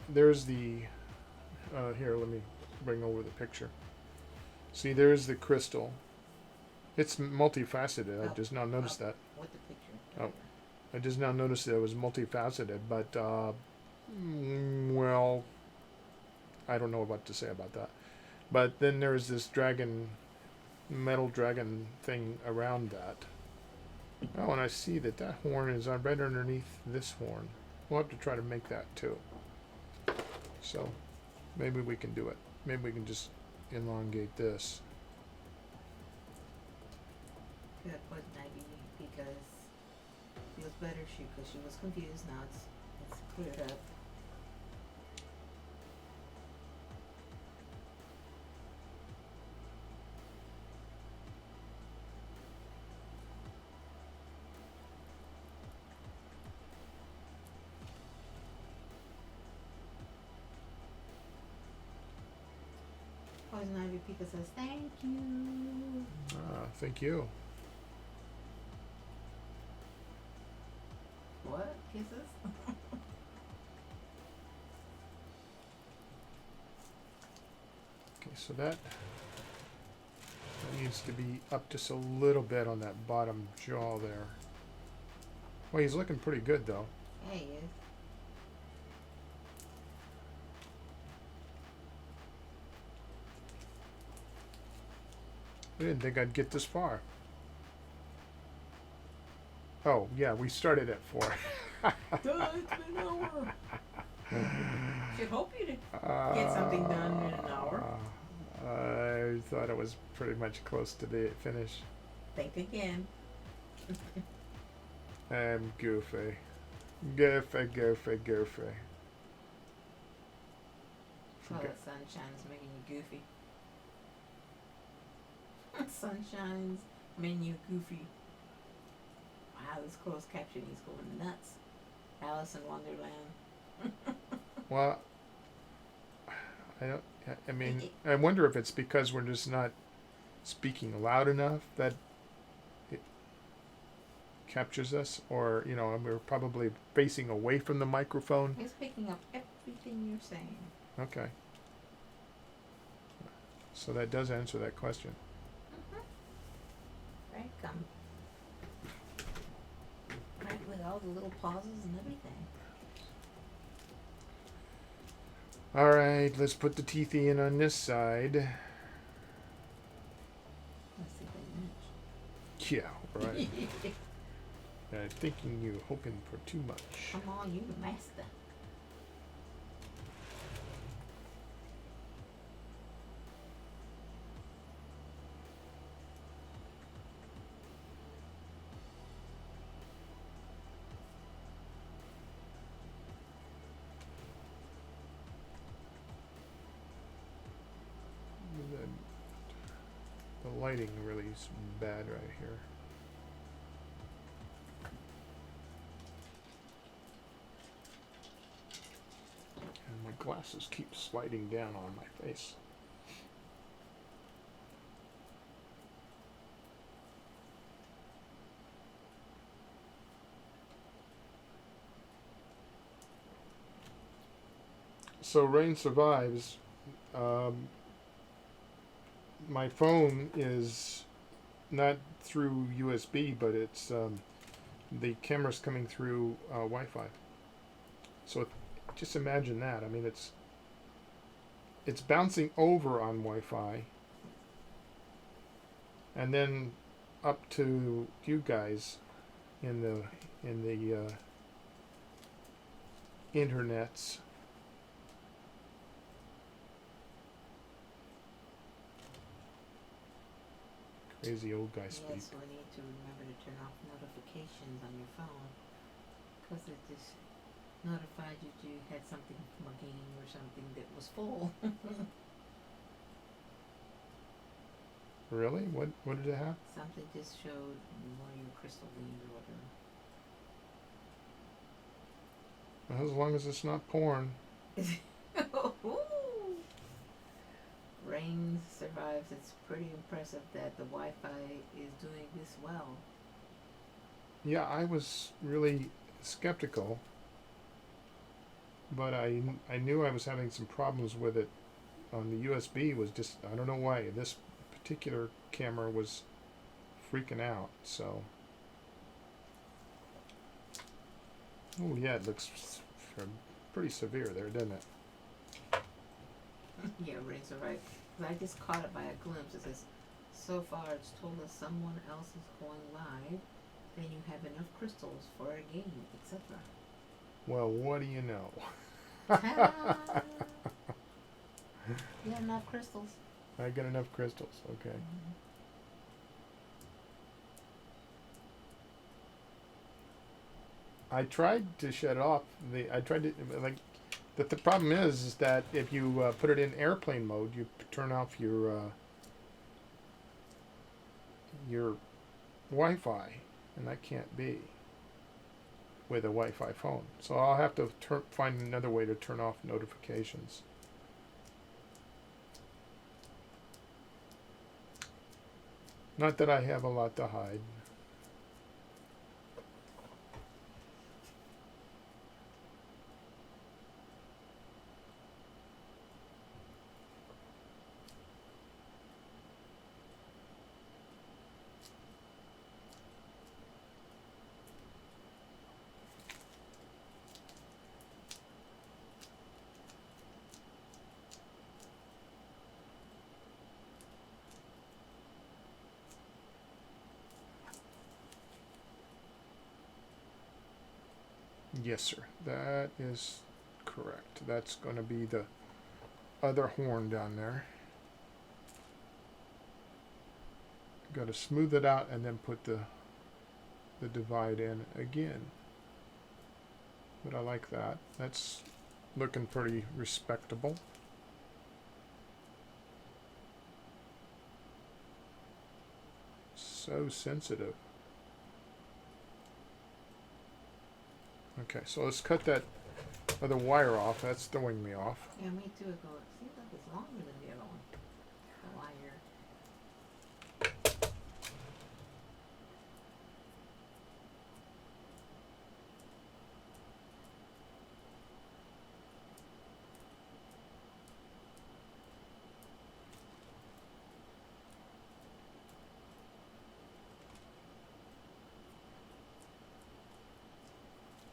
here, let me bring over the picture. See, there's the crystal. It's multifaceted. I just now noticed that. With the picture. Oh. I just now noticed that it was multifaceted, but well, I don't know what to say about that. But then there's this dragon, metal dragon thing around that. Oh, and I see that horn is right underneath this horn. We'll have to try to make that too. So maybe we can do it. Maybe we can just elongate this. Good Poison Ivy because feels better because she was confused. Now it's cleared up. Poison Ivy Pika says, thank you. Thank you. What? Kisses? Okay, so that needs to be up just a little bit on that bottom jaw there. Well, he's looking pretty good though. Yeah, he is. I didn't think I'd get this far. Oh, yeah, we started at 4. It's been an hour. Should hope you did get something done in an hour. I thought it was pretty much close to the finish. Think again. I'm goofy. Goofy. Oh, the sunshine's making you goofy. Sunshine's making you goofy. Wow, this closed captioning is going nuts. Alice in Wonderland. Well, I mean, I wonder if it's because we're just not speaking loud enough that it captures us, or, you know, we're probably facing away from the microphone. It's picking up everything you're saying. Okay. So that does answer that question. Right, come. Right, with all the little pauses and everything. All right, let's put the teeth in on this side. Let's see if Yeah, right. Thinking you hoping for too much. Come on, you the master. The lighting really is bad right here. And my glasses keep sliding down on my face. So Rain survives. My phone is not through USB, but it's the camera's coming through Wi-Fi. So just imagine that. I mean, it's bouncing over on Wi-Fi, and then up to you guys in the internets. Crazy old guy speak. Yes, we need to remember to turn off notifications on your phone, because it just notified you had something from a game or something that was full. Really? What did it have? Something just showed one of your crystal beams or whatever. As long as it's not porn. Rain survives. It's pretty impressive that the Wi-Fi is doing this well. Yeah, I was really skeptical, but I knew I was having some problems with it on the USB. Was just, I don't know why this particular camera was freaking out. So, oh yeah, it looks pretty severe there, doesn't it? Yeah, rain survived. 'Cause I just caught it by a glimpse. It says, so far it's told us someone else is going live. Then you have enough crystals for a game, etc. Well, what do you know? You have enough crystals. I got enough crystals. Okay. Mm-hmm. I tried to shut off I tried to like. The problem is that if you put it in airplane mode, you turn off your Wi-Fi, and that can't be with a Wi-Fi phone. So I'll have to find another way to turn off notifications. Not that I have a lot to hide. Yes, sir. That is correct. That's going to be the other horn down there. Got to smooth it out and then put the divide in again. But I like that. That's looking pretty respectable. So sensitive. Okay, so let's cut that other wire off. That's throwing me off. Yeah, me too. It seems like it's longer than the other one. The wire.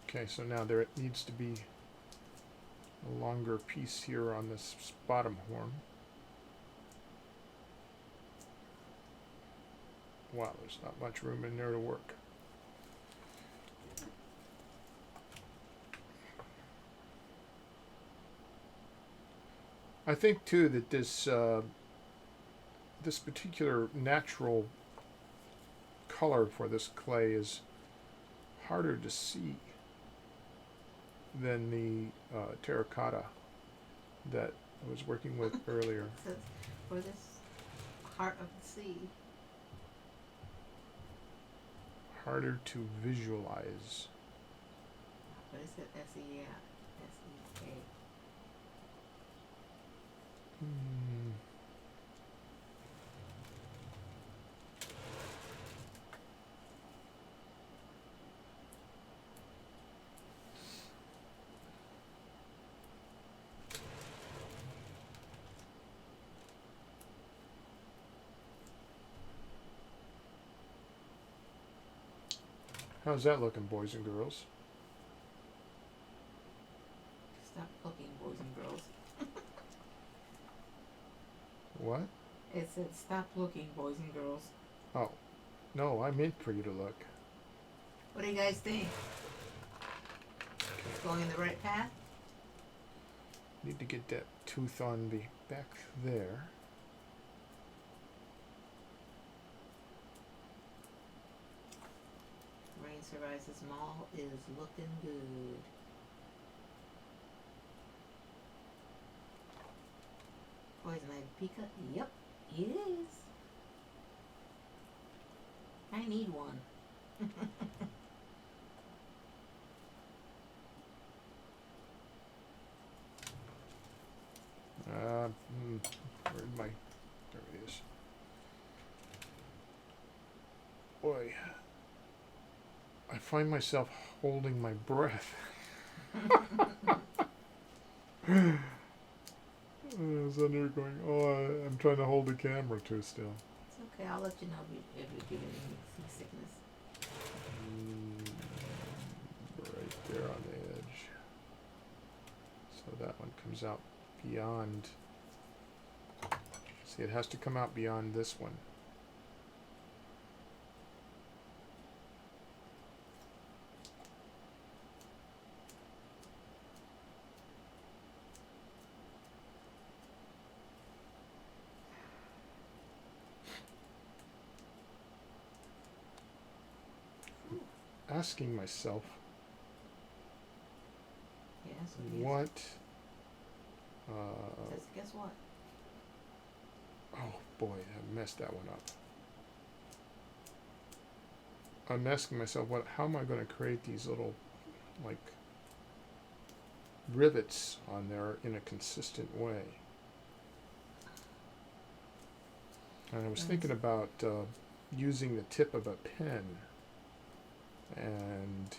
Okay, so now there needs to be a longer piece here on this bottom horn. Wow, there's not much room in there to work. I think too that this particular natural color for this clay is harder to see than the terracotta that I was working with earlier. It says, for this heart of the sea. Harder to visualize. But it said S-E-A. S-E-A. How's that looking, boys and girls? Stop looking, boys and girls. What? It said, stop looking, boys and girls. Oh, no, I meant for you to look. What do you guys think? Going in the right path? Need to get that tooth on the back there. psoriasis mall is looking good. Poison ivy pica? Yep, it is. I need one. Where's my? There it is. Boy, I find myself holding my breath. I was under here going, I'm trying to hold the camera too still. It's okay, I'll let you know if you get any sickness. Right there on the edge. So that one comes out beyond. See, it has to come out beyond this one. Asking myself, Yes. what? Guess what? Oh boy, I messed that one up. I'm asking myself, how am I going to create these little, like, rivets on there in a consistent way? And I was thinking about using the tip of a pen and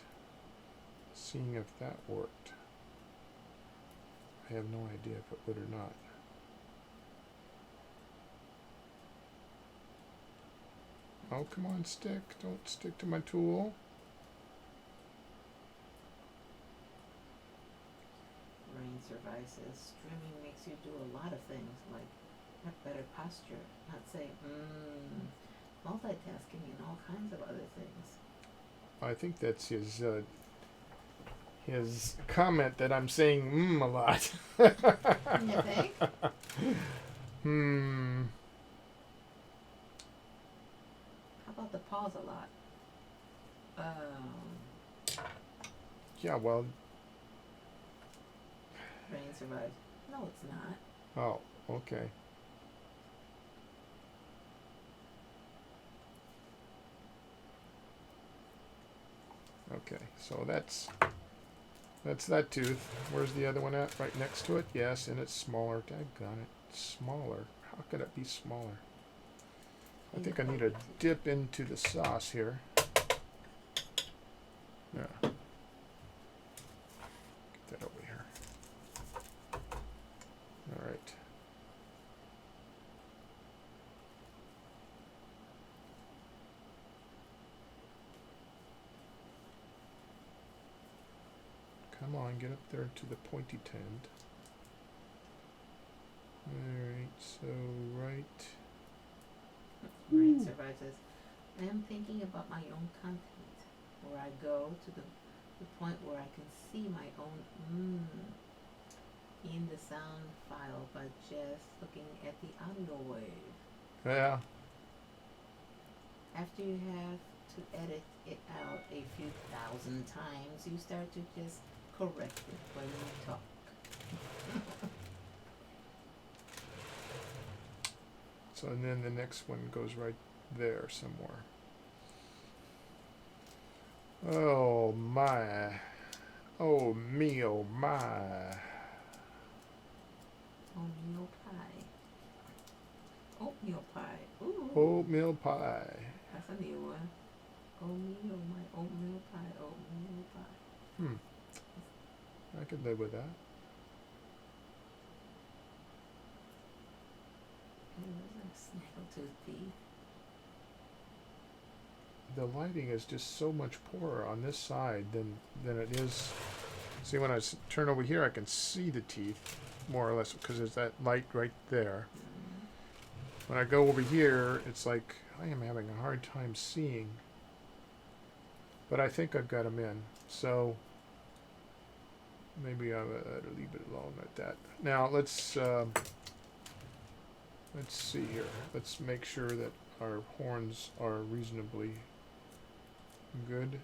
seeing if that worked. I have no idea if it would or not. Oh, come on, stick. Don't stick to my tool. Rain psoriasis. Streaming makes you do a lot of things, like have better posture, not say, multitasking and all kinds of other things. I think that's his comment that I'm saying a lot. You think? How about the pause a lot? Yeah, well. Rain survives. No, it's not. Oh, okay. Okay, so that's that tooth. Where's the other one at? Right next to it? Yes, and it's smaller. Daggone it. It's smaller. How could it be smaller? I think I need to dip into the sauce here. Yeah. Get that over here. All right. Come on, get up there to the pointy end. Alright, so right. Rain survives. I am thinking about my own content, where I go to the point where I can see my own in the sound file by just looking at the audio wave. Yeah. After you have to edit it out a few thousand times, you start to just correct it when you talk. So and then the next one goes right there somewhere. Oh my. Oh me, oh my. Oatmeal pie. Oatmeal pie. Ooh. Oatmeal pie. That's a new one. Oatmeal, my oatmeal pie, oatmeal pie. I could live with that. It was a snaggletooth teeth. The lighting is just so much poorer on this side than it is. See, when I turn over here, I can see the teeth more or less because there's that light right there. When I go over here, it's like I am having a hard time seeing. But I think I've got them in, so maybe I'll leave it alone at that. Now let's see here. Let's make sure that our horns are reasonably good.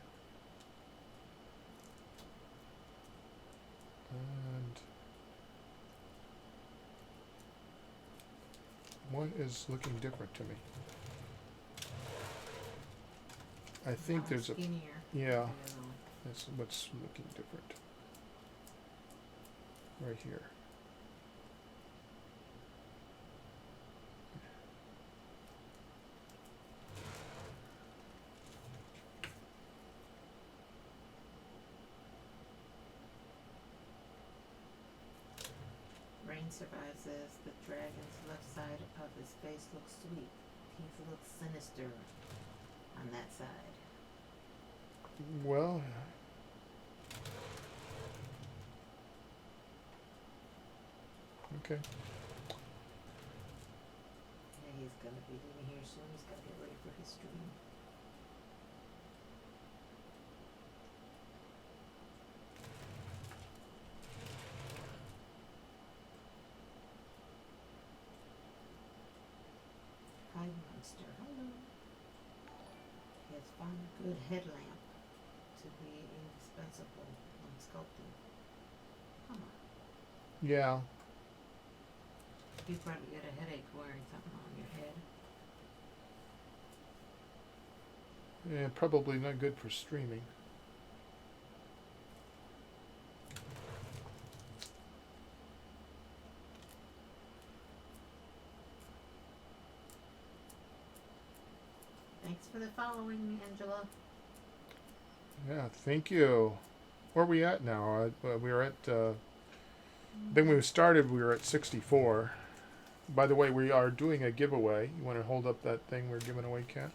What is looking different to me? I think Now there's a... skinnier. Yeah, I don't know. that's what's looking different. Right here. Rain survives this. The dragon's left side of his face looks sweet. Teeth look sinister on that side. Well... Okay. Yeah, he's gonna be leaving here soon. He's gotta get ready for his stream. Hi, monster. Hello. He has found a good headlamp to be indispensable when sculpting. Come on. Yeah. You probably get a headache wearing something on your head. Yeah, probably not good for streaming. Thanks for the following, Angela. Yeah, thank you. Where are we at now? We were at... then we started, we were at 64. By the way, we are doing a giveaway. You want to hold up that thing we're giving away, Kat?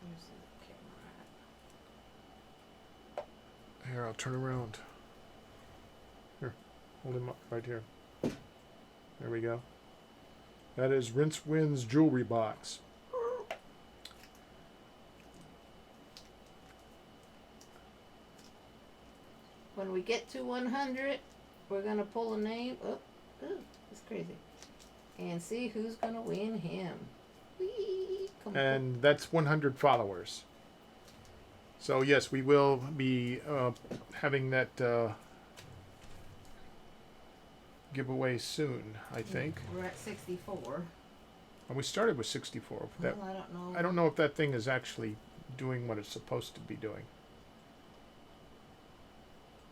Where's the camera at? Here, I'll turn around. Here, hold him up right here. There we go. That is Rincewind's jewelry box. When we get to 100, we're gonna pull a name. Oh, it's crazy. And see who's gonna win him. Whee! Come on. And that's 100 followers. So yes, we will be having that giveaway soon, I think. We're at 64. And we started with 64. That, Well, I don't know. I don't know if that thing is actually doing what it's supposed to be doing.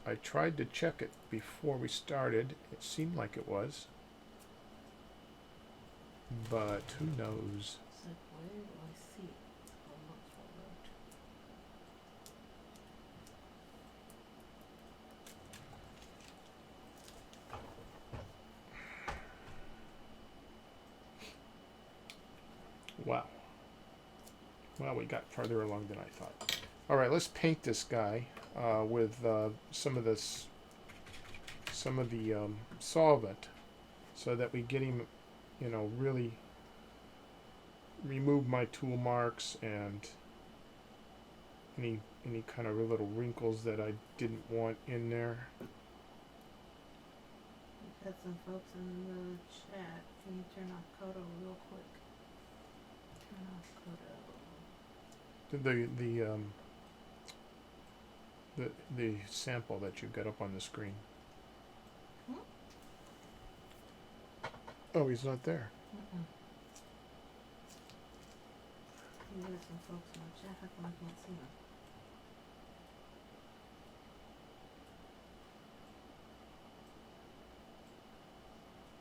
I tried to check it before we started. It seemed like it was. But who knows? It's like, where do I see it? I'll look for it. Wow. Well, we got farther along than I thought. All right, let's paint this guy with some of the solvent, so that we get him, you know, really remove my tool marks and any kind of little wrinkles that I didn't want in there. We've got some folks in the chat. Can you turn off Koto real quick? Turn off Koto. The sample that you've got up on the screen. Hmm? Oh, he's not there. You got some folks in the chat. How come I can't see them?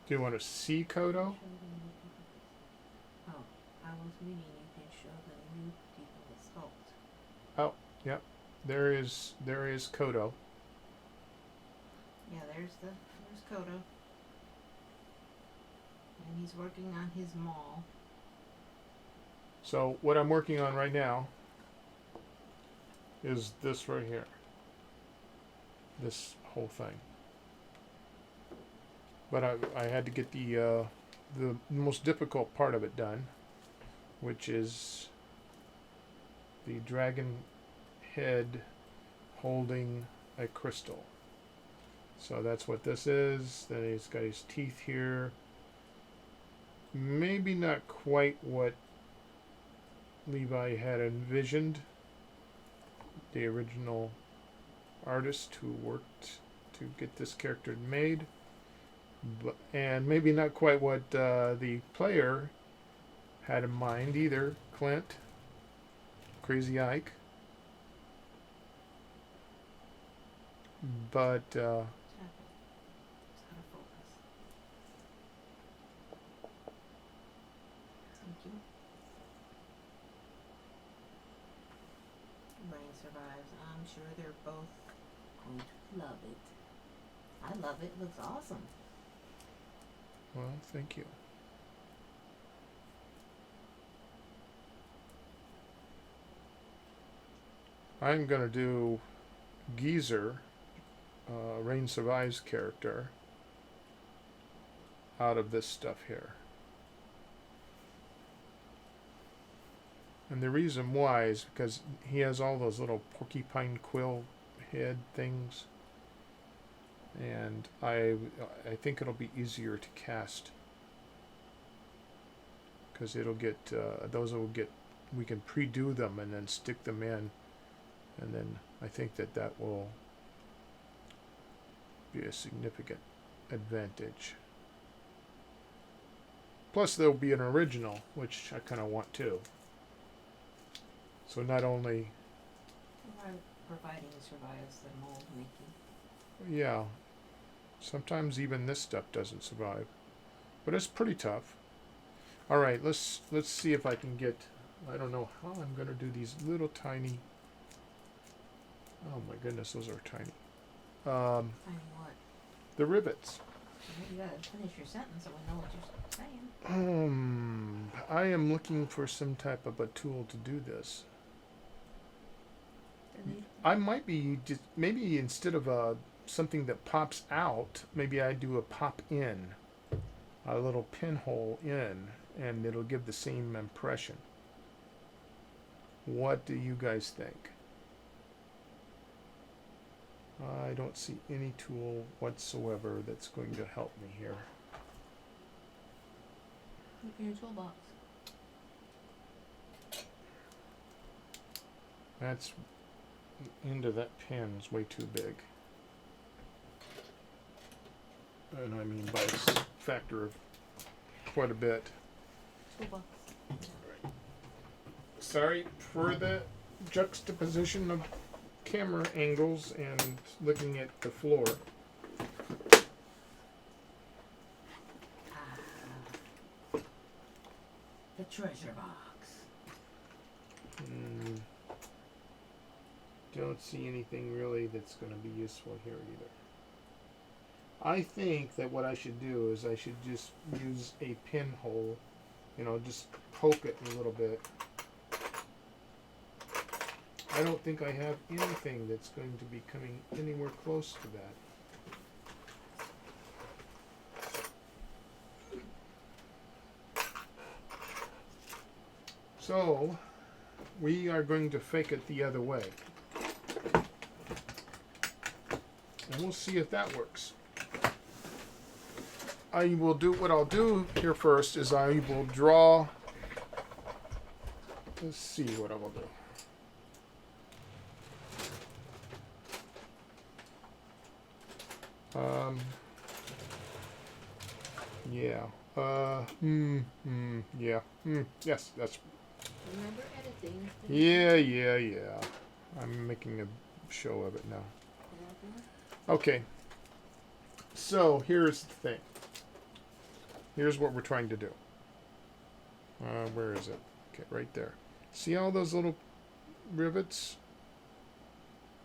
Do you want to see Koto? Oh, I was meaning you can show the new people the sculpt. Oh, yep. There is Koto. Yeah, there's Koto. And he's working on his maul. So what I'm working on right now is this right here. This whole thing. But I had to get the most difficult part of it done, which is the dragon head holding a crystal. So that's what this is. Then he's got his teeth here. Maybe not quite what Levi had envisioned, the original artist who worked to get this character made, and maybe not quite what the player had in mind either. Clint, Crazy Ike, but It's out of focus. Thank you. Rain survives. I'm sure they're both going to love it. I love it. It looks awesome. well, thank you. I'm gonna do Geezer, Rain Survives character, out of this stuff here. And the reason why is because he has all those little porcupine quill head things, and I think it'll be easier to cast because it'll get those will get, we can pre-do them and then stick them in, and then I think that will be a significant advantage. Plus there'll be an original, which I kind of want too. So not only, Providing it survives the mold making. yeah, sometimes even this stuff doesn't survive, but it's pretty tough. All right, let's see if I can get. I don't know how I'm gonna do these little tiny. Oh my goodness, those are tiny. Finding what? The rivets. You gotta finish your sentence so we know what you're saying. I am looking for some type of a tool to do this. I might be just maybe instead of something that pops out, maybe I do a pop in, a little pinhole in, and it'll give the same impression. What do you guys think? I don't see any tool whatsoever that's going to help me here. Look in your toolbox. That's the end of that pen is way too big. And I mean by a factor of quite a bit. Toolbox. Sorry for the juxtaposition of camera angles and looking at the floor. The treasure box. Don't see anything really that's going to be useful here either. I think that what I should do is I should just use a pinhole, just poke it a little bit. I don't think I have anything that's going to be coming anywhere close to that. So, we are going to fake it the other way. And we'll see if that works. What I'll do here first is I will draw. Let's see what I will do. Yeah. Yeah. Yes, that's. Remember editing. Yeah. I'm making a show of it now. Okay. So here's the thing. Here's what we're trying to do. Where is it? Okay, right there. See all those little rivets?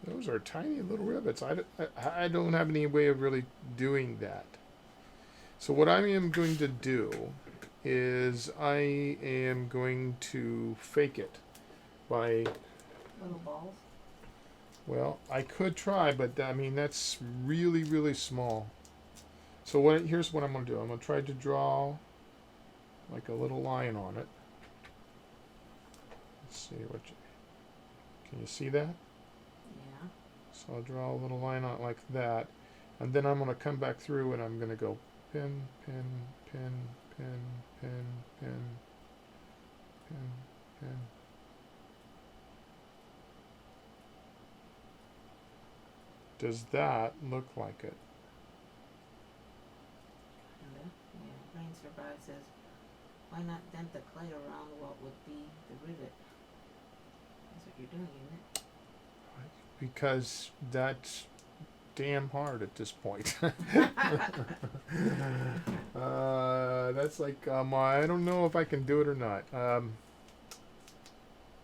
Those are tiny little rivets. I don't have any way of really doing that. So what I am going to do is I am going to fake it by... Little balls? Well, I could try, but I mean, that's really, really small. So here's what I'm going to do. I'm going to try to draw like a little line on it. Let's see can you see that? Yeah. So I'll draw a little line on it like that. And then I'm going to come back through and I'm going to go pin, pin, pin, pin, pin, pin, pin, pin. Does that look like it? Kinda. Yeah. Rain Survive says, why not dent the clay around what would be the rivet? That's what you're doing, isn't it? Because that's damn hard at this point. That's like, I don't know if I can do it or not.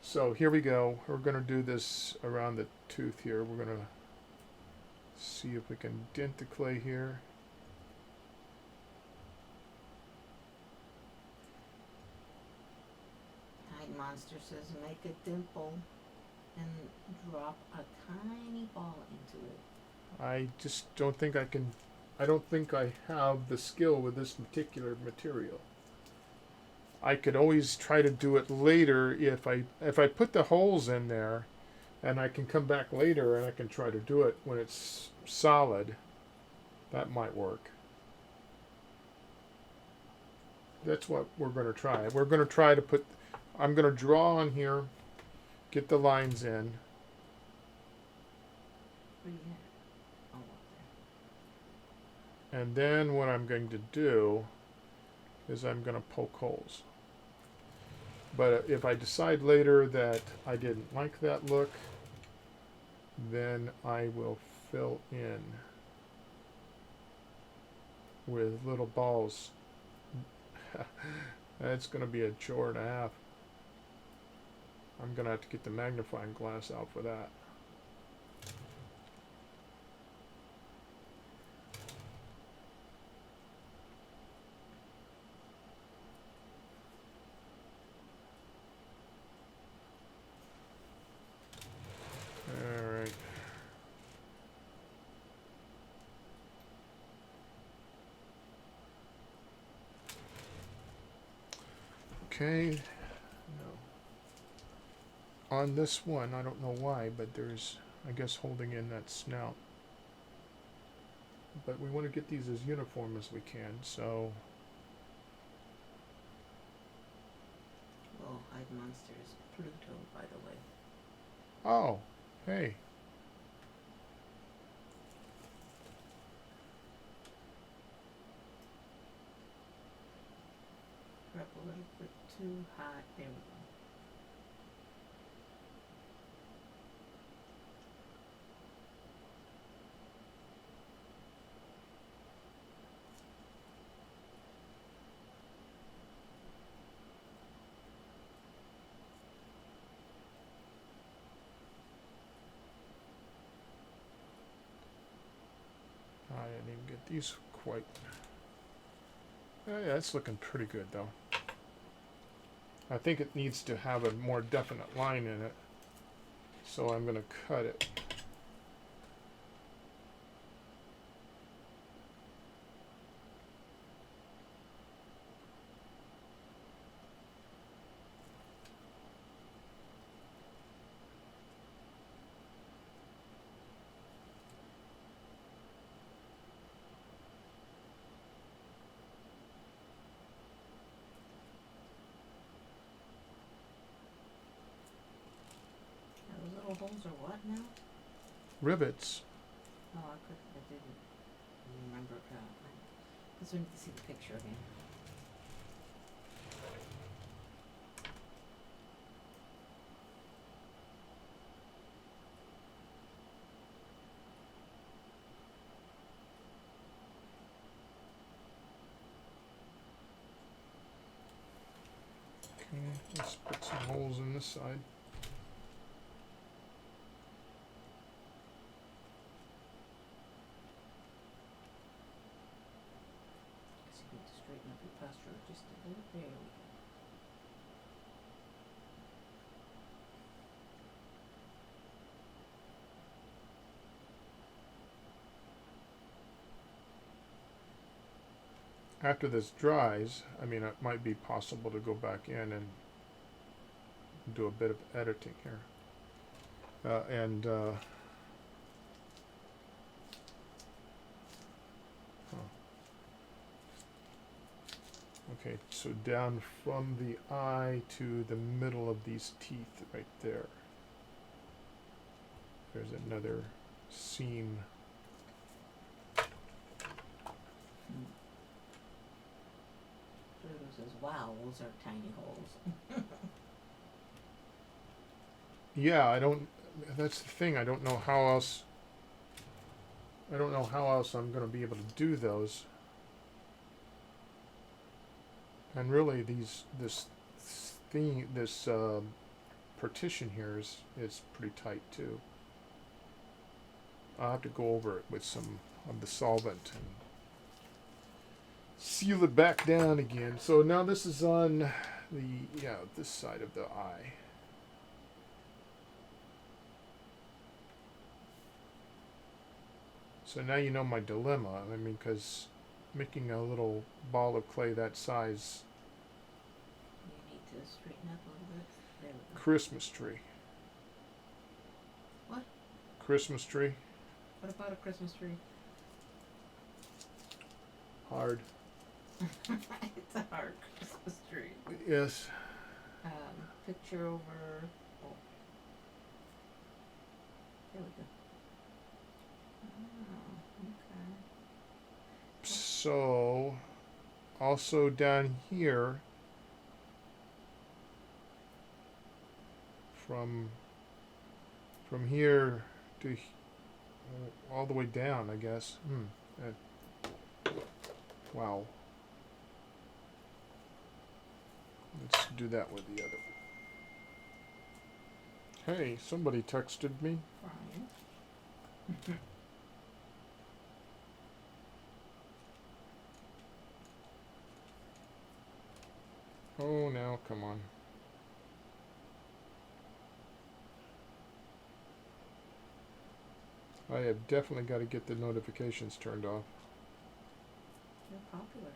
So here we go. We're going to do this around the tooth here. We're going to see if we can dent the clay here. Night Monster says, make a dimple and drop a tiny ball into it. I just don't think I can. I don't think I have the skill with this particular material. I could always try to do it later if I put the holes in there, and I can come back later and I can try to do it when it's solid. That might work. That's what we're going to try. We're going to try to put. I'm going to draw on here, get the lines in. Where you at? Oh, up there. And then what I'm going to do is I'm going to poke holes. But if I decide later that I didn't like that look, then I will fill in with little balls. That's going to be a chore and a half. I'm going to have to get the magnifying glass out for that. Alright. Okay. No. On this one, I don't know why, but there's, I guess, holding in that snout. But we want to get these as uniform as we can, so Well, Night Monster is Pluto, by the way. oh, hey. Up a little bit too high. There we go. I didn't even get these quite. Yeah, it's looking pretty good though. I think it needs to have a more definite line in it, so I'm going to cut it. Those little holes are what now? Rivets. Oh, I didn't remember. I guess we need to see the picture again. Okay, let's put some holes in this side. Guess you need to straighten up your posture just a little. There we go. After this dries, I mean, it might be possible to go back in and do a bit of editing here. Okay, so down from the eye to the middle of these teeth right there. There's another seam. Pluto says, wow, those are tiny holes. Yeah, I don't. That's the thing. I don't know how else. I don't know how else I'm going to be able to do those. And really, this partition here is pretty tight too. I'll have to go over it with some of the solvent and seal it back down again. So now this is on this side of the eye. So now you know my dilemma. I mean, because making a little ball of clay that size. You need to straighten up a little bit. There we go. Christmas tree. What? Christmas tree. What about a Christmas tree? Hard. It's a hard Christmas tree. Yes. Picture over. Oh. There we go. Oh, okay. So, also down here, from here to all the way down, I guess. Wow. Let's do that with the other. Hey, somebody texted me. Brian. Oh, now, come on. I have definitely got to get the notifications turned off. You're popular.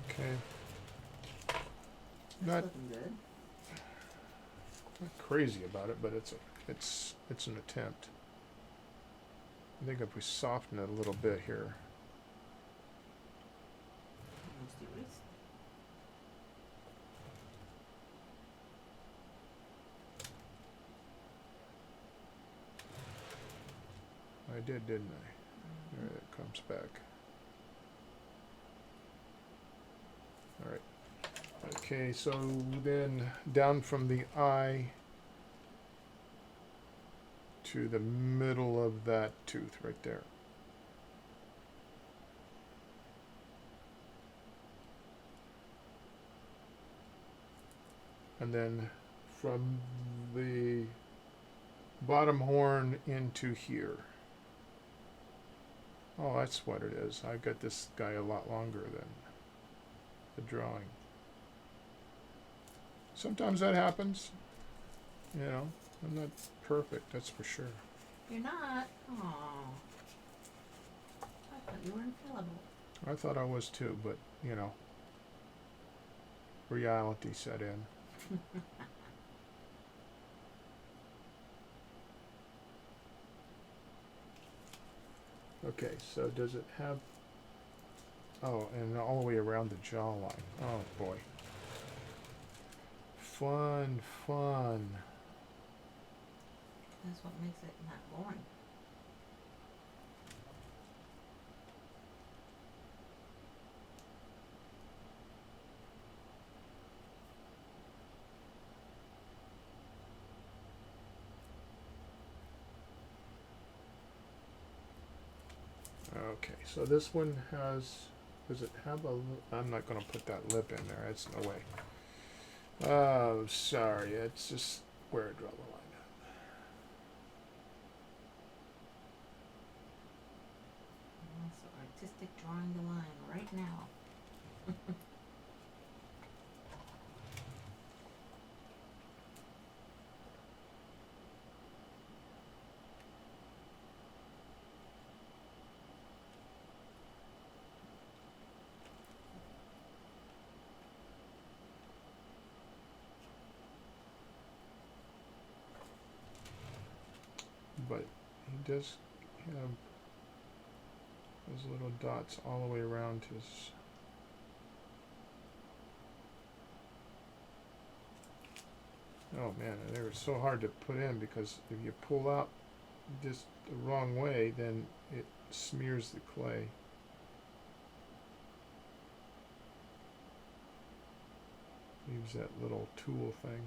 Okay. That's Not looking good. not crazy about it, but it's an attempt. I think if we soften it a little bit here. Almost erased. I did, didn't I? There it comes back. All right. Okay, so then down from the eye to the middle of that tooth right there. And then from the bottom horn into here. Oh, that's what it is. I got this guy a lot longer than the drawing. Sometimes that happens. You know, I'm not perfect, that's for sure. You're not? Aww. I thought you were infallible. I thought I was too, but, you know, reality set in. Okay, so does it have... Oh, and all the way around the jawline. Oh, boy. Fun, fun. That's what makes it not boring. Okay, so this one has... Does it have a... I'm not going to put that lip in there. That's no way. Oh, sorry. It's just where I draw the line at. So artistic drawing the line right now. but he does have those little dots all the way around his. Oh man, they were so hard to put in because if you pull out just the wrong way, then it smears the clay. Leaves that little tool thing.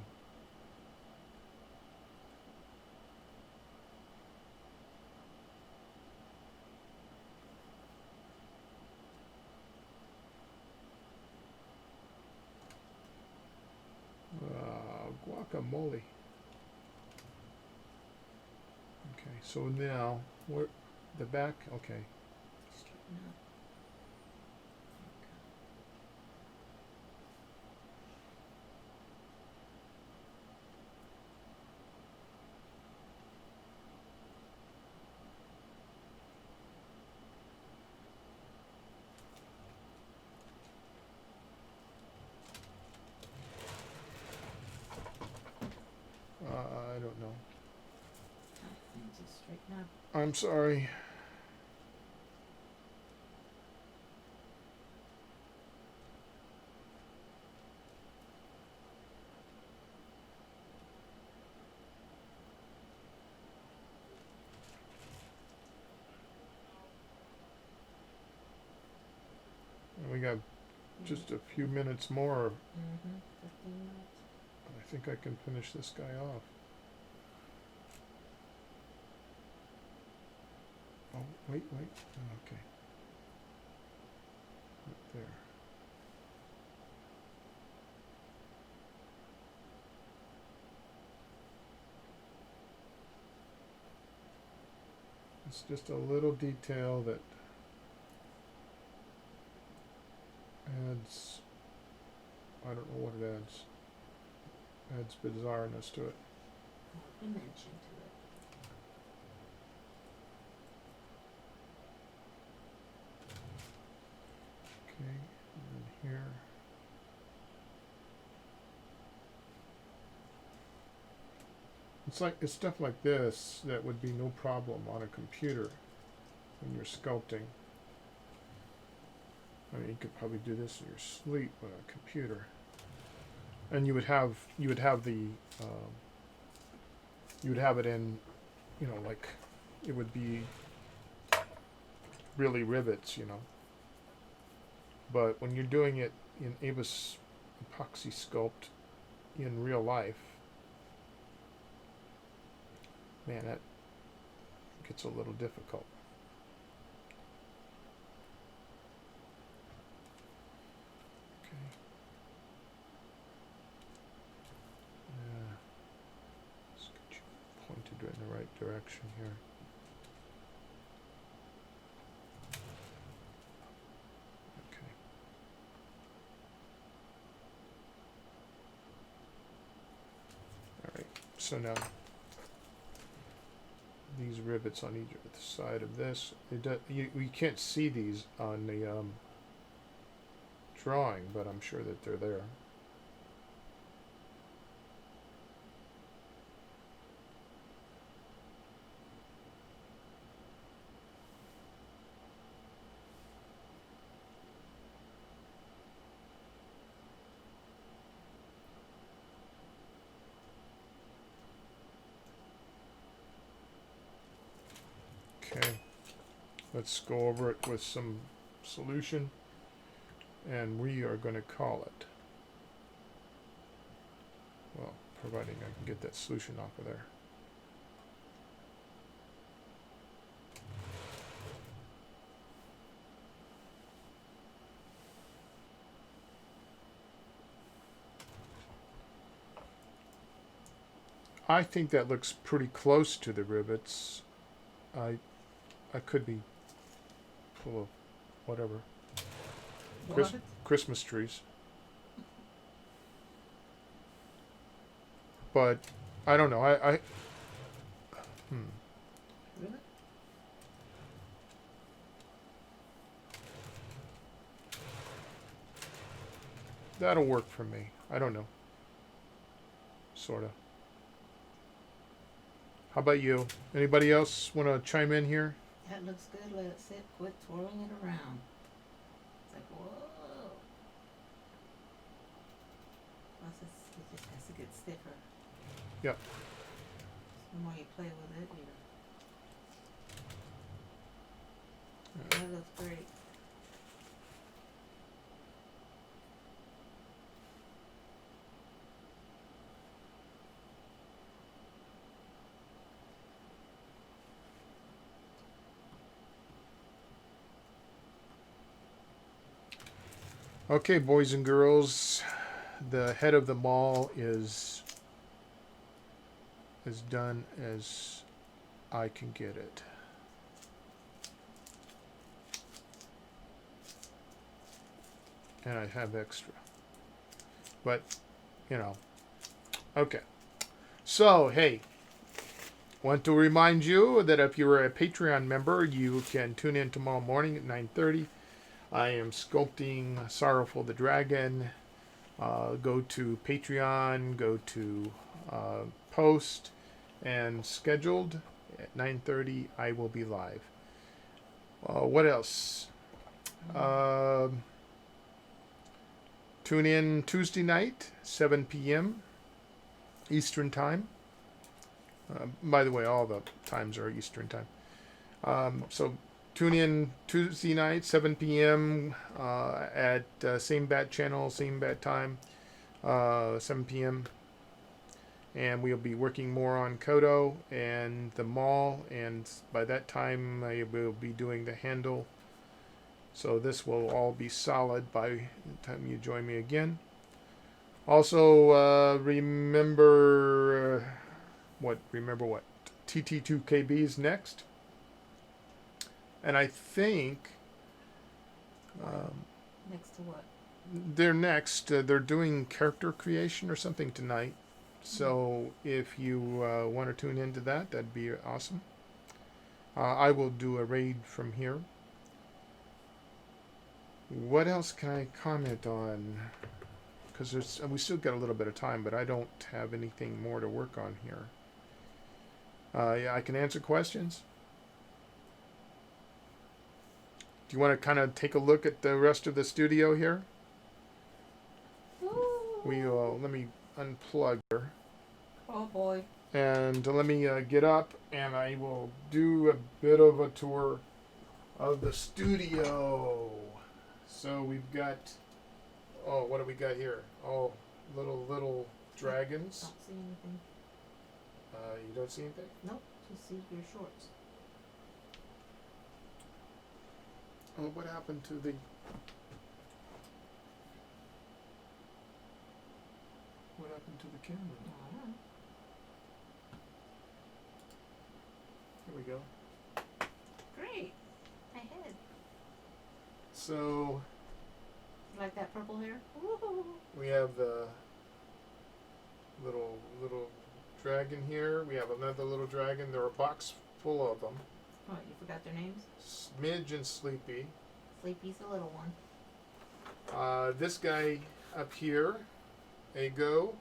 Guacamole. Okay, so now where the back? Okay. Straighten up. I don't know. And just straighten up. I'm sorry. And we got just a few minutes more. 15 minutes. I think I can finish this guy off. Oh, wait. Okay. Right there. It's just a little detail that adds, I don't know what it adds. Adds bizarreness to it. Dimension to it. Okay, and then here. It's stuff like this that would be no problem on a computer when you're sculpting. I mean, you could probably do this in your sleep on a computer, and you would have the you would have it in, like it would be really rivets, But when you're doing it in Avis Epoxy Sculpt in real life, man, that gets a little difficult. Okay. Yeah. Let's get you pointed in the right direction here. Okay. All right. So now these rivets on each side of this, you can't see these on the drawing, but I'm sure that they're there. Okay, let's go over it with some solution, and we are going to call it, well, providing I can get that solution off of there. I think that looks pretty close to the rivets. I could be full of whatever. What? Christmas trees. But I don't know. Really? That'll work for me. I don't know. Sorta. How about you? Anybody else want to chime in here? That looks good. Let it sit. Quit twirling it around. It's like, whoa. Plus, it just has to get stiffer. Yep. The more you play with it, that looks great. Okay, boys and girls, the head of the mall is as done as I can get it. And I have extra. But, you know. Okay. So, hey. Want to remind you that if you're a Patreon member, you can tune in tomorrow morning at 9:30. I am sculpting Sorrowful the Dragon. Go to Patreon, go to Post, and Scheduled. At 9:30, I will be live. What else? Tune in Tuesday night, 7 p.m. Eastern Time. By the way, all the times are Eastern Time. So tune in Tuesday night, 7 p.m. At same bat channel, same bat time, 7 p.m. And we'll be working more on Koto and the mall. And by that time, I will be doing the handle. So this will all be solid by the time you join me again. Also, remember what? TT2KB is next. And I think Next to what? they're next. They're doing character creation or something tonight. So if you want to tune into that, that'd be awesome. I will do a raid from here. What else can I comment on? Because we still got a little bit of time, but I don't have anything more to work on here. Yeah, I can answer questions. Do you want to kind of take a look at the rest of the studio here? Let me unplug her. Oh boy. And let me get up, and I will do a bit of a tour of the studio. So we've got, what do we got here? Oh, little dragons. Don't see anything. You don't see anything? Nope, just see your shorts. Oh, what happened to the... What happened to the camera? I don't know. Here we go. Great. My head. So Like that purple hair? Woo-hoo. we have the little dragon here. We have another little dragon. There are a box full of them. What, you forgot their names? Smidge and Sleepy. Sleepy's the little one. This guy up here, Ego,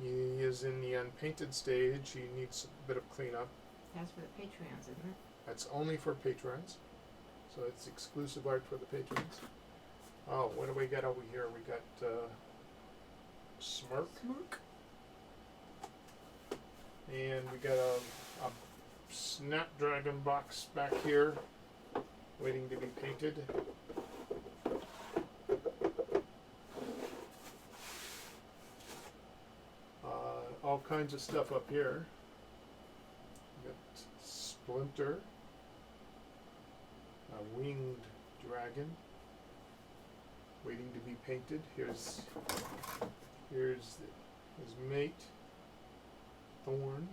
he is in the unpainted stage. He needs a bit of cleanup. That's for the Patreons, isn't it? That's only for patrons. So it's exclusive art for the patrons. Oh, what do we got over here? We got Smirk. And we got a Snapdragon box back here, waiting to be painted. All kinds of stuff up here. We got Splinter, a winged dragon, waiting to be painted. Here's his mate, Thorn.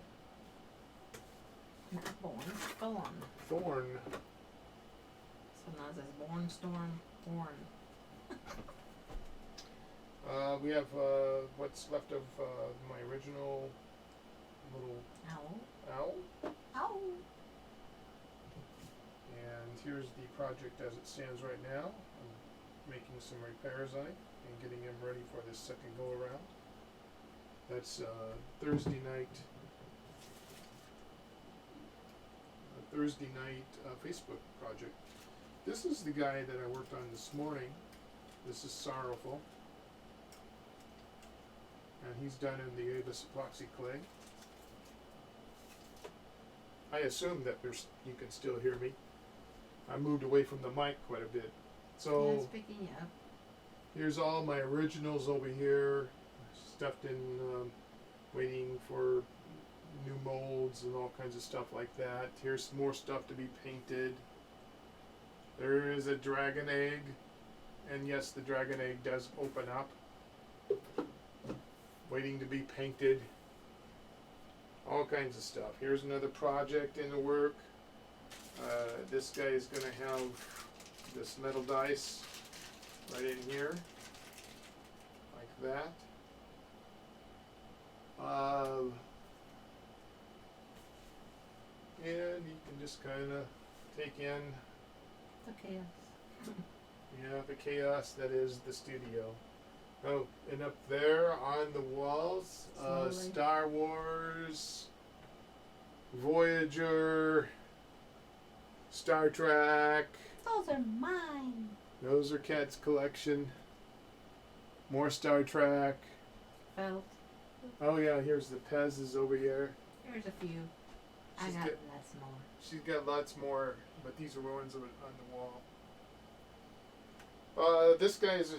Not born, Thorn. Thorn. Sometimes it's born, storm, thorn. We have what's left of my original little Owl. owl. Ow. And here's the project as it stands right now. I'm making some repairs on it and getting him ready for this second go around. That's Thursday night Thursday night Facebook project. This is the guy that I worked on this morning. This is Sorrowful. And he's done in the Avis epoxy clay. I assume that you can still hear me. I moved away from the mic quite a bit. So Yeah, it's picking you up. here's all my originals over here, stuffed in, waiting for new molds and all kinds of stuff like that. Here's more stuff to be painted. There is a dragon egg, and yes, the dragon egg does open up, waiting to be painted. All kinds of stuff. Here's another project in the work. This guy is going to have this metal dice right in here, like that. And you can just kind of take in, Okay. the chaos that is the studio. Oh, and up there on the walls, Slowly. Star Wars, Voyager, Star Trek. Those are mine. Those are Kat's collection. More Star Trek. Felt. Oh yeah, here's the Pez's over here. There's a few. I She's got got- lots more. She's got lots more, but these are ones on the wall. This guy's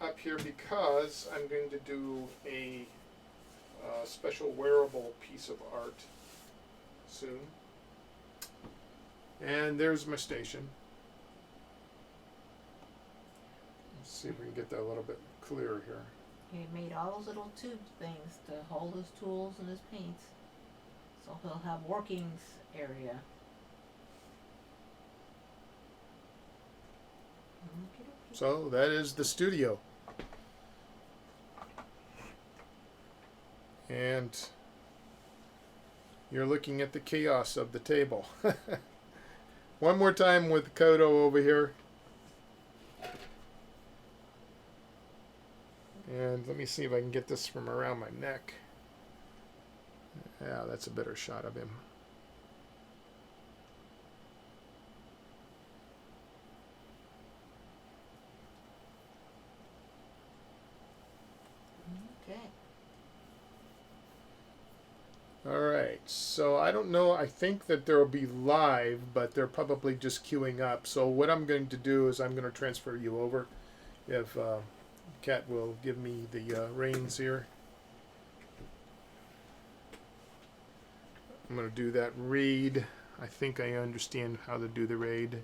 up here because I'm going to do a special wearable piece of art soon. And there's my station. Let's see if we can get that a little bit clearer here. He made all those little tube things to hold his tools and his paints. So he'll have workings area. Okey-dokey. So that is the studio. And you're looking at the chaos of the table. One more time with Koto over here. And let me see if I can get this from around my neck. Yeah, that's a better shot of him. Okay. Alright, so I don't know, I think that there will be live, but they're probably just queuing up. So what I'm going to do is I'm going to transfer you over. If Kat will give me the reins here. I'm going to do that raid. I think I understand how to do the raid.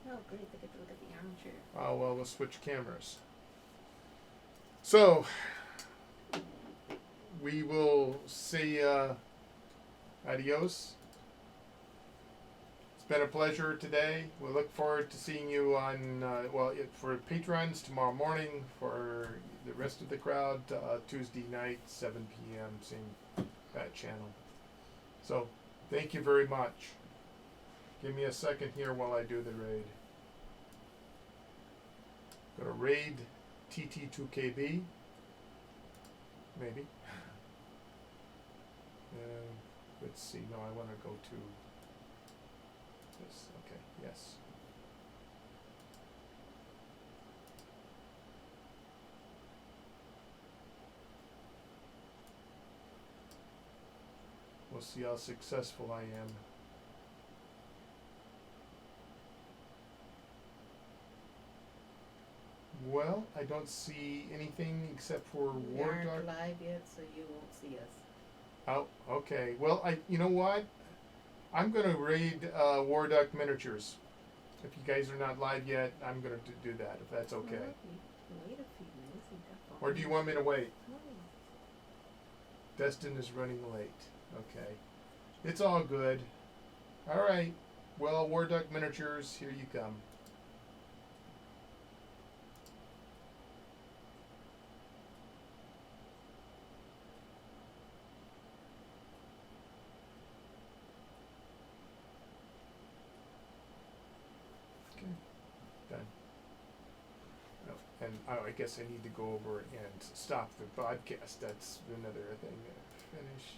Oh, great. I get to look at the armchair. Oh, well, we'll switch cameras. So, we will say adios. It's been a pleasure today. We look forward to seeing you on, for patrons tomorrow morning, for the rest of the crowd, Tuesday night, 7 p.m., same that channel. So, thank you very much. Give me a second here while I do the raid. Go to raid TT2KB. Maybe. Let's see. No, I want to go to this. Okay. Yes. We'll see how successful I am. Well, I don't see anything except for We War aren't Dog. live yet, so you won't see us. Oh, okay. Well, you know what? I'm going to raid War Duck Miniatures. If you guys are not live yet, I'm going to do that, if that's okay. Well, wait a few minutes and got Or do you want me to wait? No. Destin is running late. Okay. It's all good. All right. Well, War Duck Miniatures, here you come. Okay. Done. Oh, and I guess I need to go over and stop the podcast. That's another thing to finish.